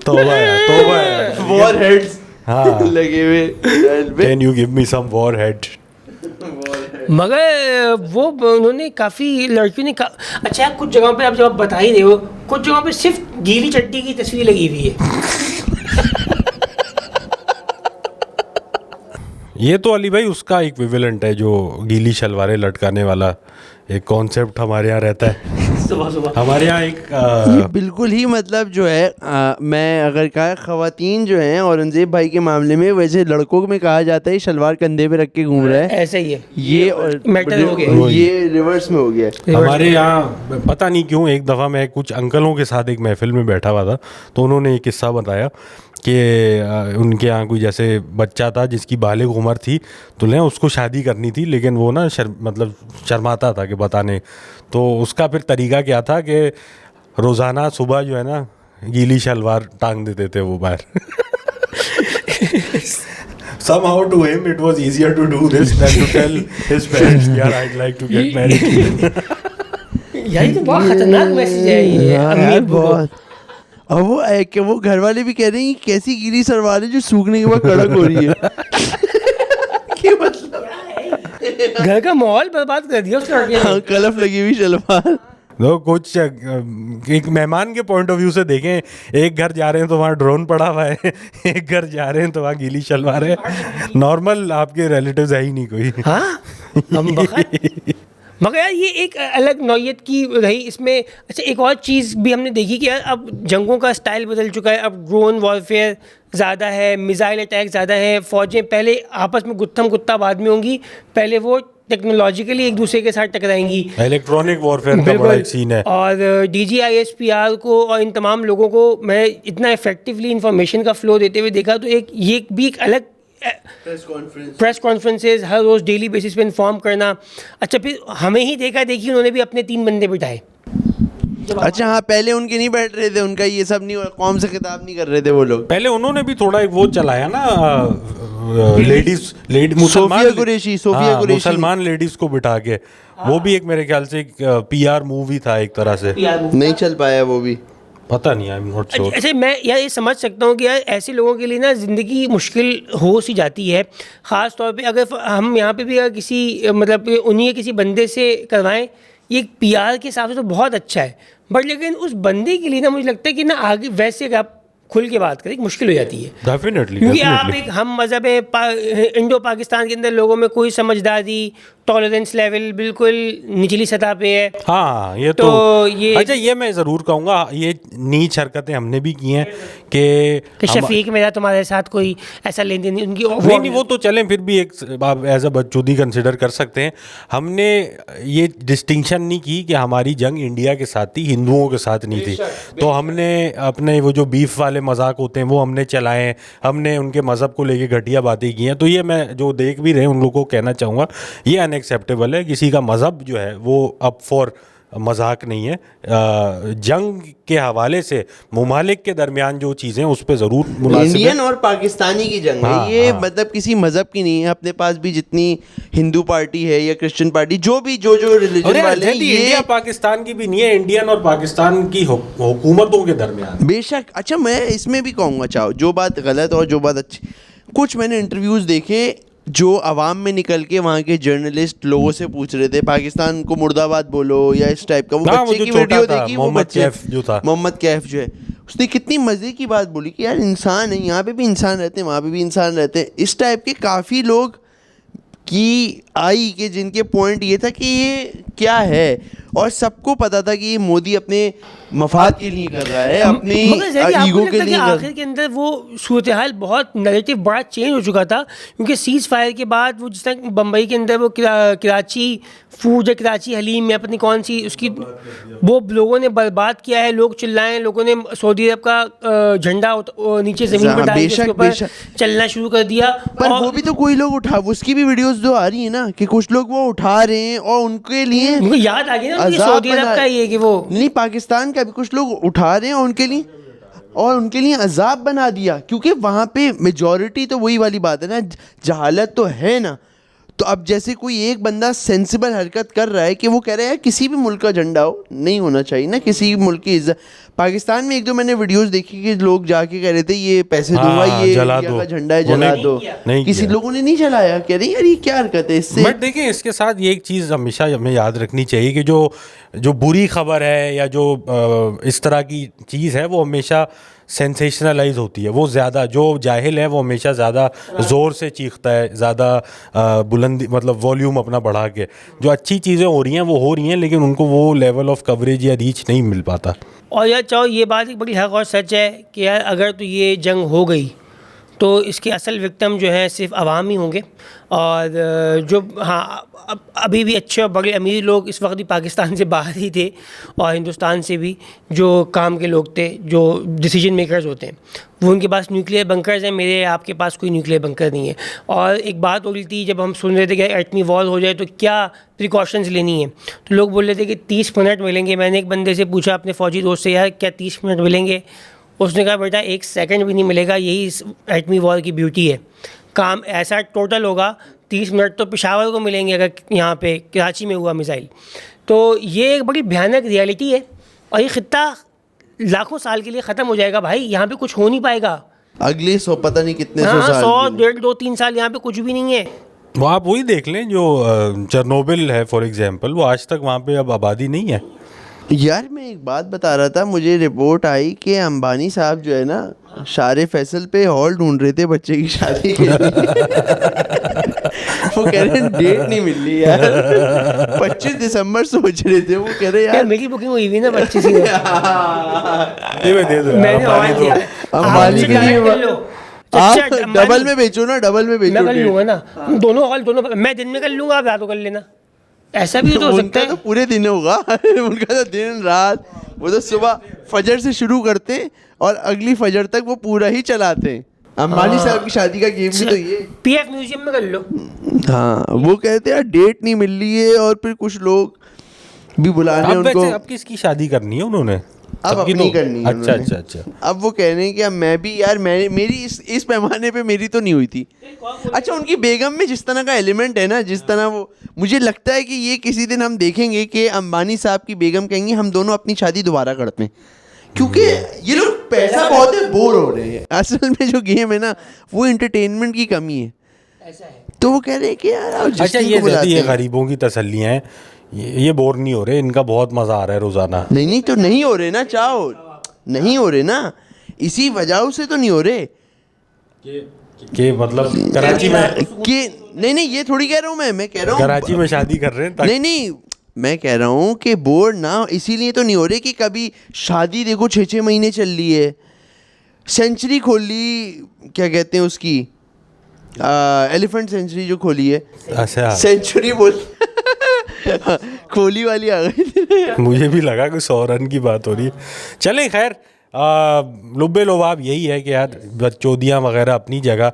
तौबा है वॉर हेड्स हाँ लगे हुए can you give me some warhead. मगर वो उन्होंने काफ़ी लड़कियों ने अच्छा कुछ जगहों पे आप जब आप बता ही रहे हो, कुछ जगहों पे सिर्फ गीली चट्टी की तस्वीर लगी हुई है। ये तो अली भाई उसका इक्विवेलेंट है जो गीली शलवारें लटकाने वाला एक कॉन्सेप्ट हमारे यहाँ रहता है। सुबह सुबह हमारे यहाँ एक ये बिल्कुल ही मतलब जो है मैं अगर कहा खवातीन जो हैं औरंगजेब भाई के मामले में, वैसे लड़कों में कहा जाता है शलवार कंधे पे रख के घूम रहा है, ऐसा ही है, ये और मैटर हो गया। ये रिवर्स में हो गया है। हमारे यहाँ पता नहीं क्यों एक दफ़ा मैं कुछ अंकलों के साथ एक महफिल में बैठा हुआ था, तो उन्होंने ये किस्सा बताया कि उनके यहाँ कोई जैसे बच्चा था जिसकी बालिग उम्र थी, तो लें उसको शादी करनी थी, लेकिन वो ना मतलब शर्माता था कि बताने, तो उसका फिर तरीका क्या था कि रोज़ाना सुबह जो है ना गीली शलवार टांग देते थे वो बाहर। Somehow to him it was easier to do this than to tell his parents, "Yeah, I'd like to get married." यार ये तो बहुत खतरनाक मैसेज है ये हाँ अम्मी यार, अब्बू को। बहुत। और वो घर वाले भी कह रहे हैं कि कैसी गीली सलवार है जो सूखने के बाद कड़क हो रही है। क्या मतलब? घर का माहौल बर्बाद कर दिया उस लड़के ने। हाँ, कलफ लगी हुई शलवार। तो कुछ एक मेहमान के पॉइंट ऑफ व्यू से देखें, एक घर जा रहे हैं तो वहाँ ड्रोन पड़ा हुआ है, एक घर जा रहे हैं तो वहाँ गीली शलवार है, नॉर्मल आपके रिलेटिव्स है ही नहीं कोई। हाँ हम बखत। मगर यार ये एक अलग नौयत की रही इसमें। अच्छा एक और चीज़ भी हमने देखी कि यार अब जंगों का स्टाइल बदल चुका है, अब ड्रोन वॉरफेयर ज़्यादा है, मिसाइल अटैक ज़्यादा है, फ़ौजें पहले आपस में गुत्थम गुत्ता बाद में होंगी, पहले वो टेक्नोलॉजिकली एक दूसरे के साथ टकराएंगी। इलेक्ट्रॉनिक वॉरफेयर का बड़ा एक सीन है। और DGISPR को और इन तमाम लोगों को मैं इतना इफेक्टिवली इंफॉर्मेशन का फ्लो देते हुए देखा, तो एक ये भी एक अलग प्रेस कॉन्फ्रेंसेज हर रोज़ डेली बेसिस पे इन्फॉर्म करना। अच्छा फिर हमें ही देखी उन्होंने भी अपने 3 बंदे बिठाए। अच्छा हाँ, पहले उनके नहीं बैठ रहे थे, उनका ये सब नहीं, कौम से खिताब नहीं कर रहे थे वो लोग। पहले उन्होंने भी थोड़ा एक वो चलाया ना, सोफिया कुरैशी मुसलमान लेडीज को बिठा के, वो भी एक मेरे ख्याल से एक PR मूवी था एक तरह से, नहीं चल पाया वो भी, पता नहीं, आई एम नॉट श्योर। ऐसे मैं यार ये समझ सकता हूँ कि यार ऐसे लोगों के लिए ना ज़िंदगी मुश्किल हो सी जाती है, ख़ास तौर पे अगर हम यहाँ पे भी अगर किसी मतलब उन्हीं के किसी बंदे से करवाएं, ये PR के हिसाब से तो बहुत अच्छा है, बट लेकिन उस बंदे के लिए ना मुझे लगता है कि ना आगे वैसे अगर आप खुल के बात करें मुश्किल हो जाती है, डेफिनेटली, क्योंकि आप एक हम मज़हब है, इंडो पाकिस्तान के अंदर लोगों में कोई समझदारी, टॉलरेंस लेवल बिल्कुल निचली सतह पे है। हाँ, ये तो ये अच्छा, ये मैं ज़रूर कहूँगा, ये नीच हरकतें हमने भी की हैं कि शफीक मेरा तुम्हारे साथ कोई ऐसा लेन देन नहीं, उनकी नहीं, वो तो चलें, फिर भी एक आप एज अ बदचूदी कंसिडर कर सकते हैं। हमने ये डिस्टिंक्शन नहीं की कि हमारी जंग इंडिया के साथ थी, हिंदुओं के साथ नहीं थी। तो हमने अपने वो जो बीफ वाले मजाक होते हैं वो हमने चलाए, हमने उनके मज़हब को लेके घटिया बातें की हैं। तो ये मैं जो देख भी रहे उन लोगों को कहना चाहूँगा, ये अनएक्सेप्टेबल है। किसी का मज़हब जो है वो अप फॉर मजाक नहीं है। जंग के हवाले से ममालिक के दरमियान जो चीज़ें उस पर ज़रूर मुनासिब इंडियन है। और पाकिस्तानी की जंग हाँ, है ये, हाँ। मतलब किसी मजहब की नहीं है। अपने पास भी जितनी हिंदू पार्टी है या क्रिश्चियन पार्टी, जो रिलीजन वाले हैं, इंडिया ये पाकिस्तान की भी नहीं है, इंडियन और पाकिस्तान की हुकूमतों के दरमियान। बेशक। अच्छा, मैं इसमें भी कहूँगा, चाहो जो बात गलत और जो बात अच्छी, कुछ मैंने इंटरव्यूज़ देखे जो आवाम में निकल के वहाँ के जर्नलिस्ट लोगों से पूछ रहे थे पाकिस्तान को मुर्दाबाद बोलो या इस टाइप का। वो बच्चे की वीडियो देखी, वो बच्चे मोहम्मद कैफ जो है, उसने कितनी मज़े की बात बोली कि यार इंसान है, यहाँ पे भी इंसान रहते हैं, वहाँ पे भी इंसान रहते हैं। इस टाइप के काफ़ी लोग की आई कि जिनके पॉइंट ये था कि ये क्या है, और सबको पता था कि ये मोदी अपने मफाद के लिए कर रहा है, अपनी ईगो के लिए। आखिर के अंदर वो सूरत हाल बहुत नैरेटिव बड़ा चेंज हो चुका था, क्योंकि सीज़ फायर के बाद वो जिस तरह बम्बई के अंदर वो कराची फूड या कराची हलीम में अपनी कौन सी उसकी वो लोगों ने बर्बाद किया है, लोग चिल्लाएं, लोगों ने सऊदी अरब का झंडा नीचे ज़मीन पर डाल के उसके ऊपर चलना शुरू कर दिया। पर वो भी तो कोई लोग उठा, उसकी भी वीडियोस जो आ रही है ना कि कुछ लोग वो उठा रहे हैं और उनके लिए उनको याद आ गया ना कि सऊदी अरब का ये कि वो नहीं, पाकिस्तान का भी कुछ लोग उठा रहे हैं और उनके लिए अजाब बना दिया, क्योंकि वहाँ पे मेजॉरिटी तो वही वाली बात है ना, जहालत तो है ना। तो अब जैसे कोई एक बंदा सेंसिबल हरकत कर रहा है कि वो कह रहा है किसी भी मुल्क का झंडा हो, नहीं होना चाहिए ना किसी मुल्क की इज्जत। पाकिस्तान में एक दो मैंने वीडियोस देखी कि लोग जाके कह रहे थे ये पैसे दूंगा, ये इंडिया का झंडा है, जला दो। किसी लोगों ने नहीं जलाया, कह रहे यार ये क्या हरकत है इससे। बट देखिए, इसके साथ ये एक चीज़ हमेशा हमें याद रखनी चाहिए कि जो बुरी खबर है या जो इस तरह की चीज़ है वो हमेशा सेंसेशनलाइज होती है। वो ज़्यादा, जो जाहिल है वो हमेशा ज़्यादा ज़ोर से चीखता है, ज़्यादा बुलंदी मतलब वॉल्यूम अपना बढ़ा के। जो अच्छी चीज़ें हो रही हैं वो हो रही हैं, लेकिन उनको वो लेवल ऑफ कवरेज या रीच नहीं मिल पाता। और यार चाहो ये बात एक बड़ी हक और सच है कि यार अगर तो ये जंग हो गई तो इसके असल विक्टिम जो हैं सिर्फ अवाम ही होंगे, और जो हाँ अभी भी अच्छे और बड़े अमीर लोग इस वक्त भी पाकिस्तान से बाहर ही थे, और हिंदुस्तान से भी जो काम के लोग थे, जो डिसीजन मेकर्स होते हैं, वो उनके पास न्यूक्लियर बंकर्स हैं। मेरे आपके पास कोई न्यूक्लियर बंकर नहीं है। और एक बात हो रही थी जब हम सुन रहे थे कि एटमी वॉर हो जाए तो क्या प्रिकॉशंस लेनी है, तो लोग बोल रहे थे कि 30 मिनट मिलेंगे। मैंने एक बंदे से पूछा अपने फ़ौजी दोस्त से, यार क्या 30 मिनट मिलेंगे? उसने कहा बेटा 1 सेकंड भी नहीं मिलेगा, यही इस एटमी वॉर की ब्यूटी है। काम ऐसा टोटल होगा 30 मिनट तो पेशावर को मिलेंगे अगर यहाँ पे कराची में हुआ मिसाइल। तो ये एक बड़ी भयानक रियलिटी है, और ये ख़ित्ता लाखों साल के लिए ख़त्म हो जाएगा भाई। यहाँ पे कुछ हो नहीं पाएगा अगले 100 पता नहीं कितने 100 साल, 100, 1.5, 2, 3 साल यहाँ पे कुछ भी नहीं है। वो आप वही देख लें जो चेरनोबिल है फॉर एग्जांपल, वो आज तक वहाँ पे अब आबादी नहीं है। यार मैं एक बात बता रहा था, मुझे रिपोर्ट आई कि अंबानी साहब जो है ना शारे फैसल पे हॉल ढूंढ रहे थे बच्चे की शादी के लिए। वो कह रहे हैं डेट नहीं मिल रही यार, 25 दिसंबर सोच रहे थे। वो कह रहे यार मेरी बुकिंग हुई हुई ना 25 ही मैंने अंबानी के लिए आप डबल में बेचो ना, डबल में बेचो। मैं कर लूँगा ना, दोनों हॉल दोनों, मैं दिन में कर लूँगा, आप रात को कर लेना, ऐसा भी तो हो सकता है। तो पूरे दिन होगा उनका तो दिन रात, वो तो सुबह फजर से शुरू करते और अगली फजर तक वो पूरा ही चलाते हैं। अंबानी साहब की शादी का गेम भी तो ये पीएफ म्यूजियम में कर लो। हाँ, वो कहते हैं यार डेट नहीं मिल रही है, और फिर कुछ लोग भी बुला रहे हैं उनको। अब किसकी शादी करनी है उन्होंने? अब सबकी अपनी तो? करनी है अच्छा उन्होंने। अच्छा अच्छा। अब वो कह रहे हैं कि अब मैं भी यार, मैं मेरी इस पैमाने पे मेरी तो नहीं हुई थी। अच्छा, उनकी बेगम में जिस तरह का एलिमेंट है ना, जिस तरह वो, मुझे लगता है कि ये किसी दिन हम देखेंगे कि अंबानी साहब की बेगम कहेंगी हम दोनों अपनी शादी दोबारा करते हैं, क्योंकि ये लोग पैसा बहुत है, बोर हो रहे हैं। असल में जो गेम है ना, वो एंटरटेनमेंट की कमी है। ऐसा है। तो वो कह रहे हैं कि यार आप अच्छा, जस्टिन ये को बुलाते ये हैं। गरीबों की तसल्लियाँ हैं, ये बोर नहीं हो रहे, इनका बहुत मजा आ रहा है रोजाना। नहीं तो नहीं हो रहे ना, चाहो नहीं हो रहे ना, इसी वजह से तो नहीं हो रहे कि मतलब कराची में, कि नहीं ये थोड़ी कह रहा हूँ मैं कह रहा हूँ कराची में शादी कर रहे हैं ताकि नहीं मैं कह रहा हूँ कि बोर ना इसीलिए तो नहीं हो रहे कि कभी शादी देखो 6-6 महीने चल रही है, सेंचुरी खोल ली, क्या कहते हैं उसकी, एलिफेंट सेंचुरी जो खोली है, अच्छा, सेंचुरी बोल खोली वाली आ गई। मुझे भी लगा कि 100 रन की बात हो रही है। चलें खैर, लुब्बे लोबाब यही है कि यार बच्चोदियाँ वगैरह अपनी जगह,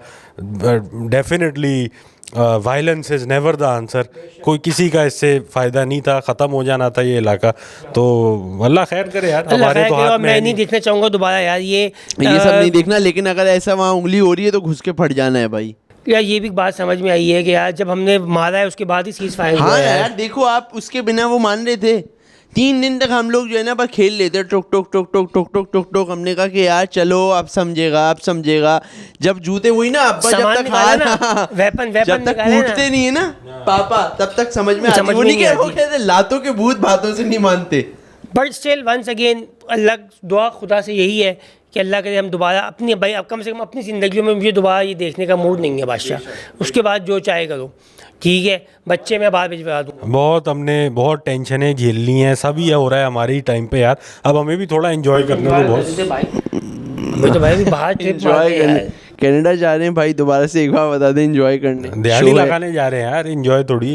definitely violence is never the answer. कोई किसी का इससे फ़ायदा नहीं था, ख़त्म हो जाना था ये इलाका। तो अल्लाह खैर करे यार, अल्लाह हमारे खैर तो करे, हाथ और में मैं है नहीं नहीं। देखना चाहूँगा दोबारा यार ये सब नहीं देखना, लेकिन अगर ऐसा वहाँ उंगली हो रही है तो घुस के फट जाना है भाई। यार ये भी बात समझ में आई है कि यार जब हमने मारा है उसके बाद ही सीज फायर हुआ हाँ है यार देखो, आप उसके बिना वो मान रहे थे 3 दिन तक, हम लोग जो है ना बस खेल लेते, टोक टोक टोक टोक टोक टोक टोक टोक। हमने कहा कि यार चलो अब समझेगा। जब जूते हुई ना अब्बा, जब सामान तक निकाला ना, वेपन जब तक निकाले ना। फूटते नहीं है ना पापा, तब तक समझ में आती। समझ वो में नहीं नहीं कह, वो आती। कहते लातों के भूत बातों से नहीं मानते। बट स्टिल वंस अगेन अल्लाह दुआ खुदा से यही है कि अल्लाह करे हम दोबारा अपनी, भाई अब कम से कम अपनी ज़िंदगी में मुझे दोबारा ये देखने का मूड नहीं है बादशाह। उसके बाद जो चाहे करो, ठीक है, बच्चे मैं बाद भिजवा दूँ। बहुत हमने बहुत टेंशनें झेलनी हैं, सब ये हो रहा है हमारे ही टाइम पे यार। अब हमें भी थोड़ा एंजॉय करने को बहुत। मैं तो भाई भी बाहर ट्रिप एंजॉय करने कनाडा जा रहे हैं भाई, दोबारा से एक बार बता दें, एंजॉय करने दिहाड़ी Show है। लगाने जा रहे हैं यार, एंजॉय थोड़ी।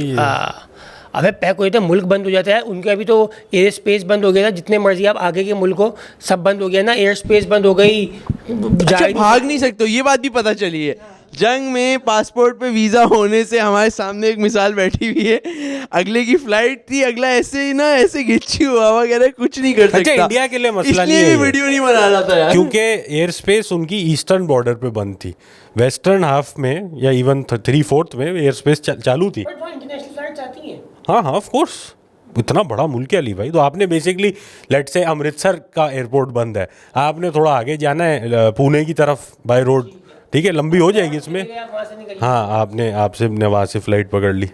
अबे पैक हो जाता है, मुल्क बंद हो जाता है। उनके अभी तो एयर स्पेस बंद हो गया था, जितने मर्जी आप आगे के मुल्क हो सब बंद हो गया ना, एयर स्पेस बंद हो गई। अच्छा, भाग नहीं सकते हो, ये बात भी पता चली है। जंग में पासपोर्ट पे वीज़ा होने से हमारे सामने एक मिसाल बैठी हुई है। अगले की फ्लाइट थी, अगला ऐसे ही ना ऐसे घिंची हुआ वगैरह कुछ नहीं कर सकता। अच्छा, इंडिया के लिए मसला नहीं इसलिए है भी ये। वीडियो नहीं बना रहा था यार, क्योंकि एयर स्पेस उनकी ईस्टर्न बॉर्डर पे बंद थी, वेस्टर्न हाफ में या इवन 3/4 में एयर स्पेस चालू थी। इंटरनेशनल फ्लाइट्स आती हैं। हाँ ऑफ कोर्स, इतना बड़ा मुल्क है अली भाई। तो आपने बेसिकली लेट से अमृतसर का एयरपोर्ट बंद है, आपने थोड़ा आगे जाना है पुणे की तरफ बाय रोड, ठीक है, लंबी हो जाएगी इसमें। हाँ, आपसे वहाँ से फ्लाइट पकड़ ली।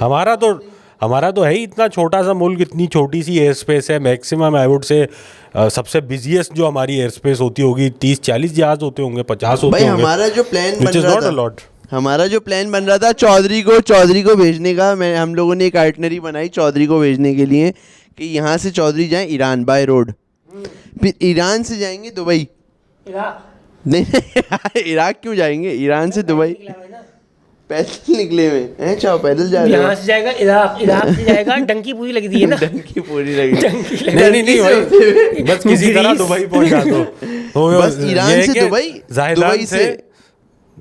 हमारा तो है ही इतना छोटा सा मुल्क, इतनी छोटी सी एयर स्पेस है। मैक्सिमम आई वुड से सबसे बिजिएस्ट जो हमारी एयर स्पेस होती होगी 30-40 जहाज होते होंगे, 50 होते भाई होंगे। हमारा जो प्लान Which बन is रहा not a था, lot. हमारा जो प्लान बन रहा था चौधरी को भेजने का, हम लोगों ने एक आइटनरी बनाई चौधरी को भेजने के लिए कि यहाँ से चौधरी जाएं ईरान बाय रोड, फिर ईरान से जाएंगे दुबई। नहीं इराक क्यों जाएंगे, ईरान से दुबई पैदल निकले हुए हैं। चाहो पैदल जा रहे हो, यहाँ से जाएगा इराक से जाएगा, डंकी पूरी लगी थी है ना। डंकी पूरी लगी। नहीं भाई, बस किसी तरह दुबई पहुंचा दो। तो बस ये ईरान है से कि दुबई, जायदान दुबई से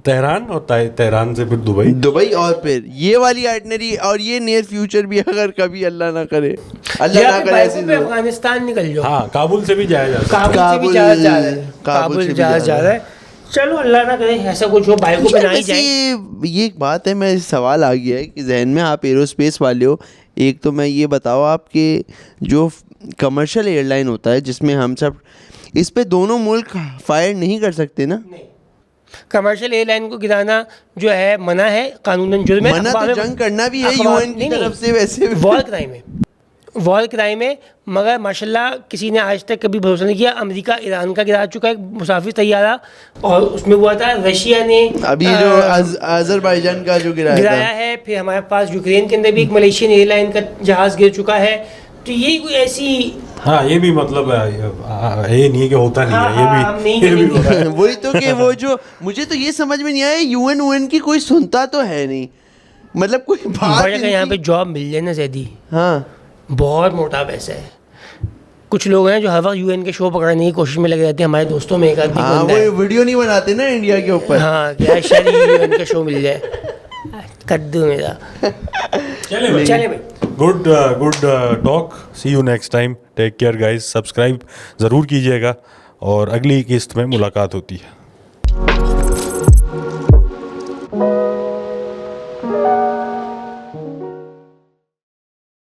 तेहरान और तेहरान से फिर दुबई। और फिर ये वाली आइटनरी, और ये नियर फ्यूचर भी अगर कभी अल्लाह ना करे, अल्लाह या ना फिर करे बाइकों ऐसी पे अफगानिस्तान निकल जाओ। हाँ, काबुल से भी जाया जा सकता है। काबुल से भी जहाज जा रहा है, काबुल काबुल से भी जहाज जा रहा है। चलो अल्लाह ना करे ऐसा कुछ हो, बाइकों पे ना ही जाए। ये एक बात है, मैं सवाल आ गया है कि जहन में, आप एरोस्पेस वाले हो, एक तो मैं ये बताओ आपके जो कमर्शियल एयरलाइन होता है जिसमें हम सब, इस पे दोनों मुल्क फायर नहीं कर सकते ना? कमर्शियल एयरलाइन को गिराना जो है मना है, कानूनन जुर्म है। मना तो जंग करना भी है यूएन की तरफ से, वैसे वॉर क्राइम है। मगर माशाल्लाह किसी ने आज तक कभी भरोसा नहीं किया। अमेरिका ईरान का गिरा चुका है मुसाफिर तैयारा, और उसमें हुआ था रशिया ने अभी जो अजरबैजान का जो गिराया है। फिर हमारे पास यूक्रेन के अंदर भी एक मलेशियन एयरलाइन का जहाज़ गिर चुका है। तो ये कोई ऐसी, हाँ, ये भी मतलब ये नहीं है कि होता नहीं है, ये भी होता है। वही तो कि वो जो मुझे तो ये समझ में नहीं आया, यूएन की कोई सुनता तो है नहीं, मतलब कोई बात यहाँ पे जॉब मिल जाए ना जैदी, हाँ बहुत मोटा पैसा है। कुछ लोग हैं जो हर वक्त यूएन के शो पकड़ने की कोशिश में लगे रहते हैं। हमारे दोस्तों में एक आदमी हाँ, वो वीडियो नहीं बनाते ना इंडिया के ऊपर। हाँ, क्या शायद यूएन का शो मिल जाए, कद्दू मेरा। चले भाई, good talk, see you next time, take care guys, subscribe ज़रूर कीजिएगा और अगली किस्त में मुलाकात होती है।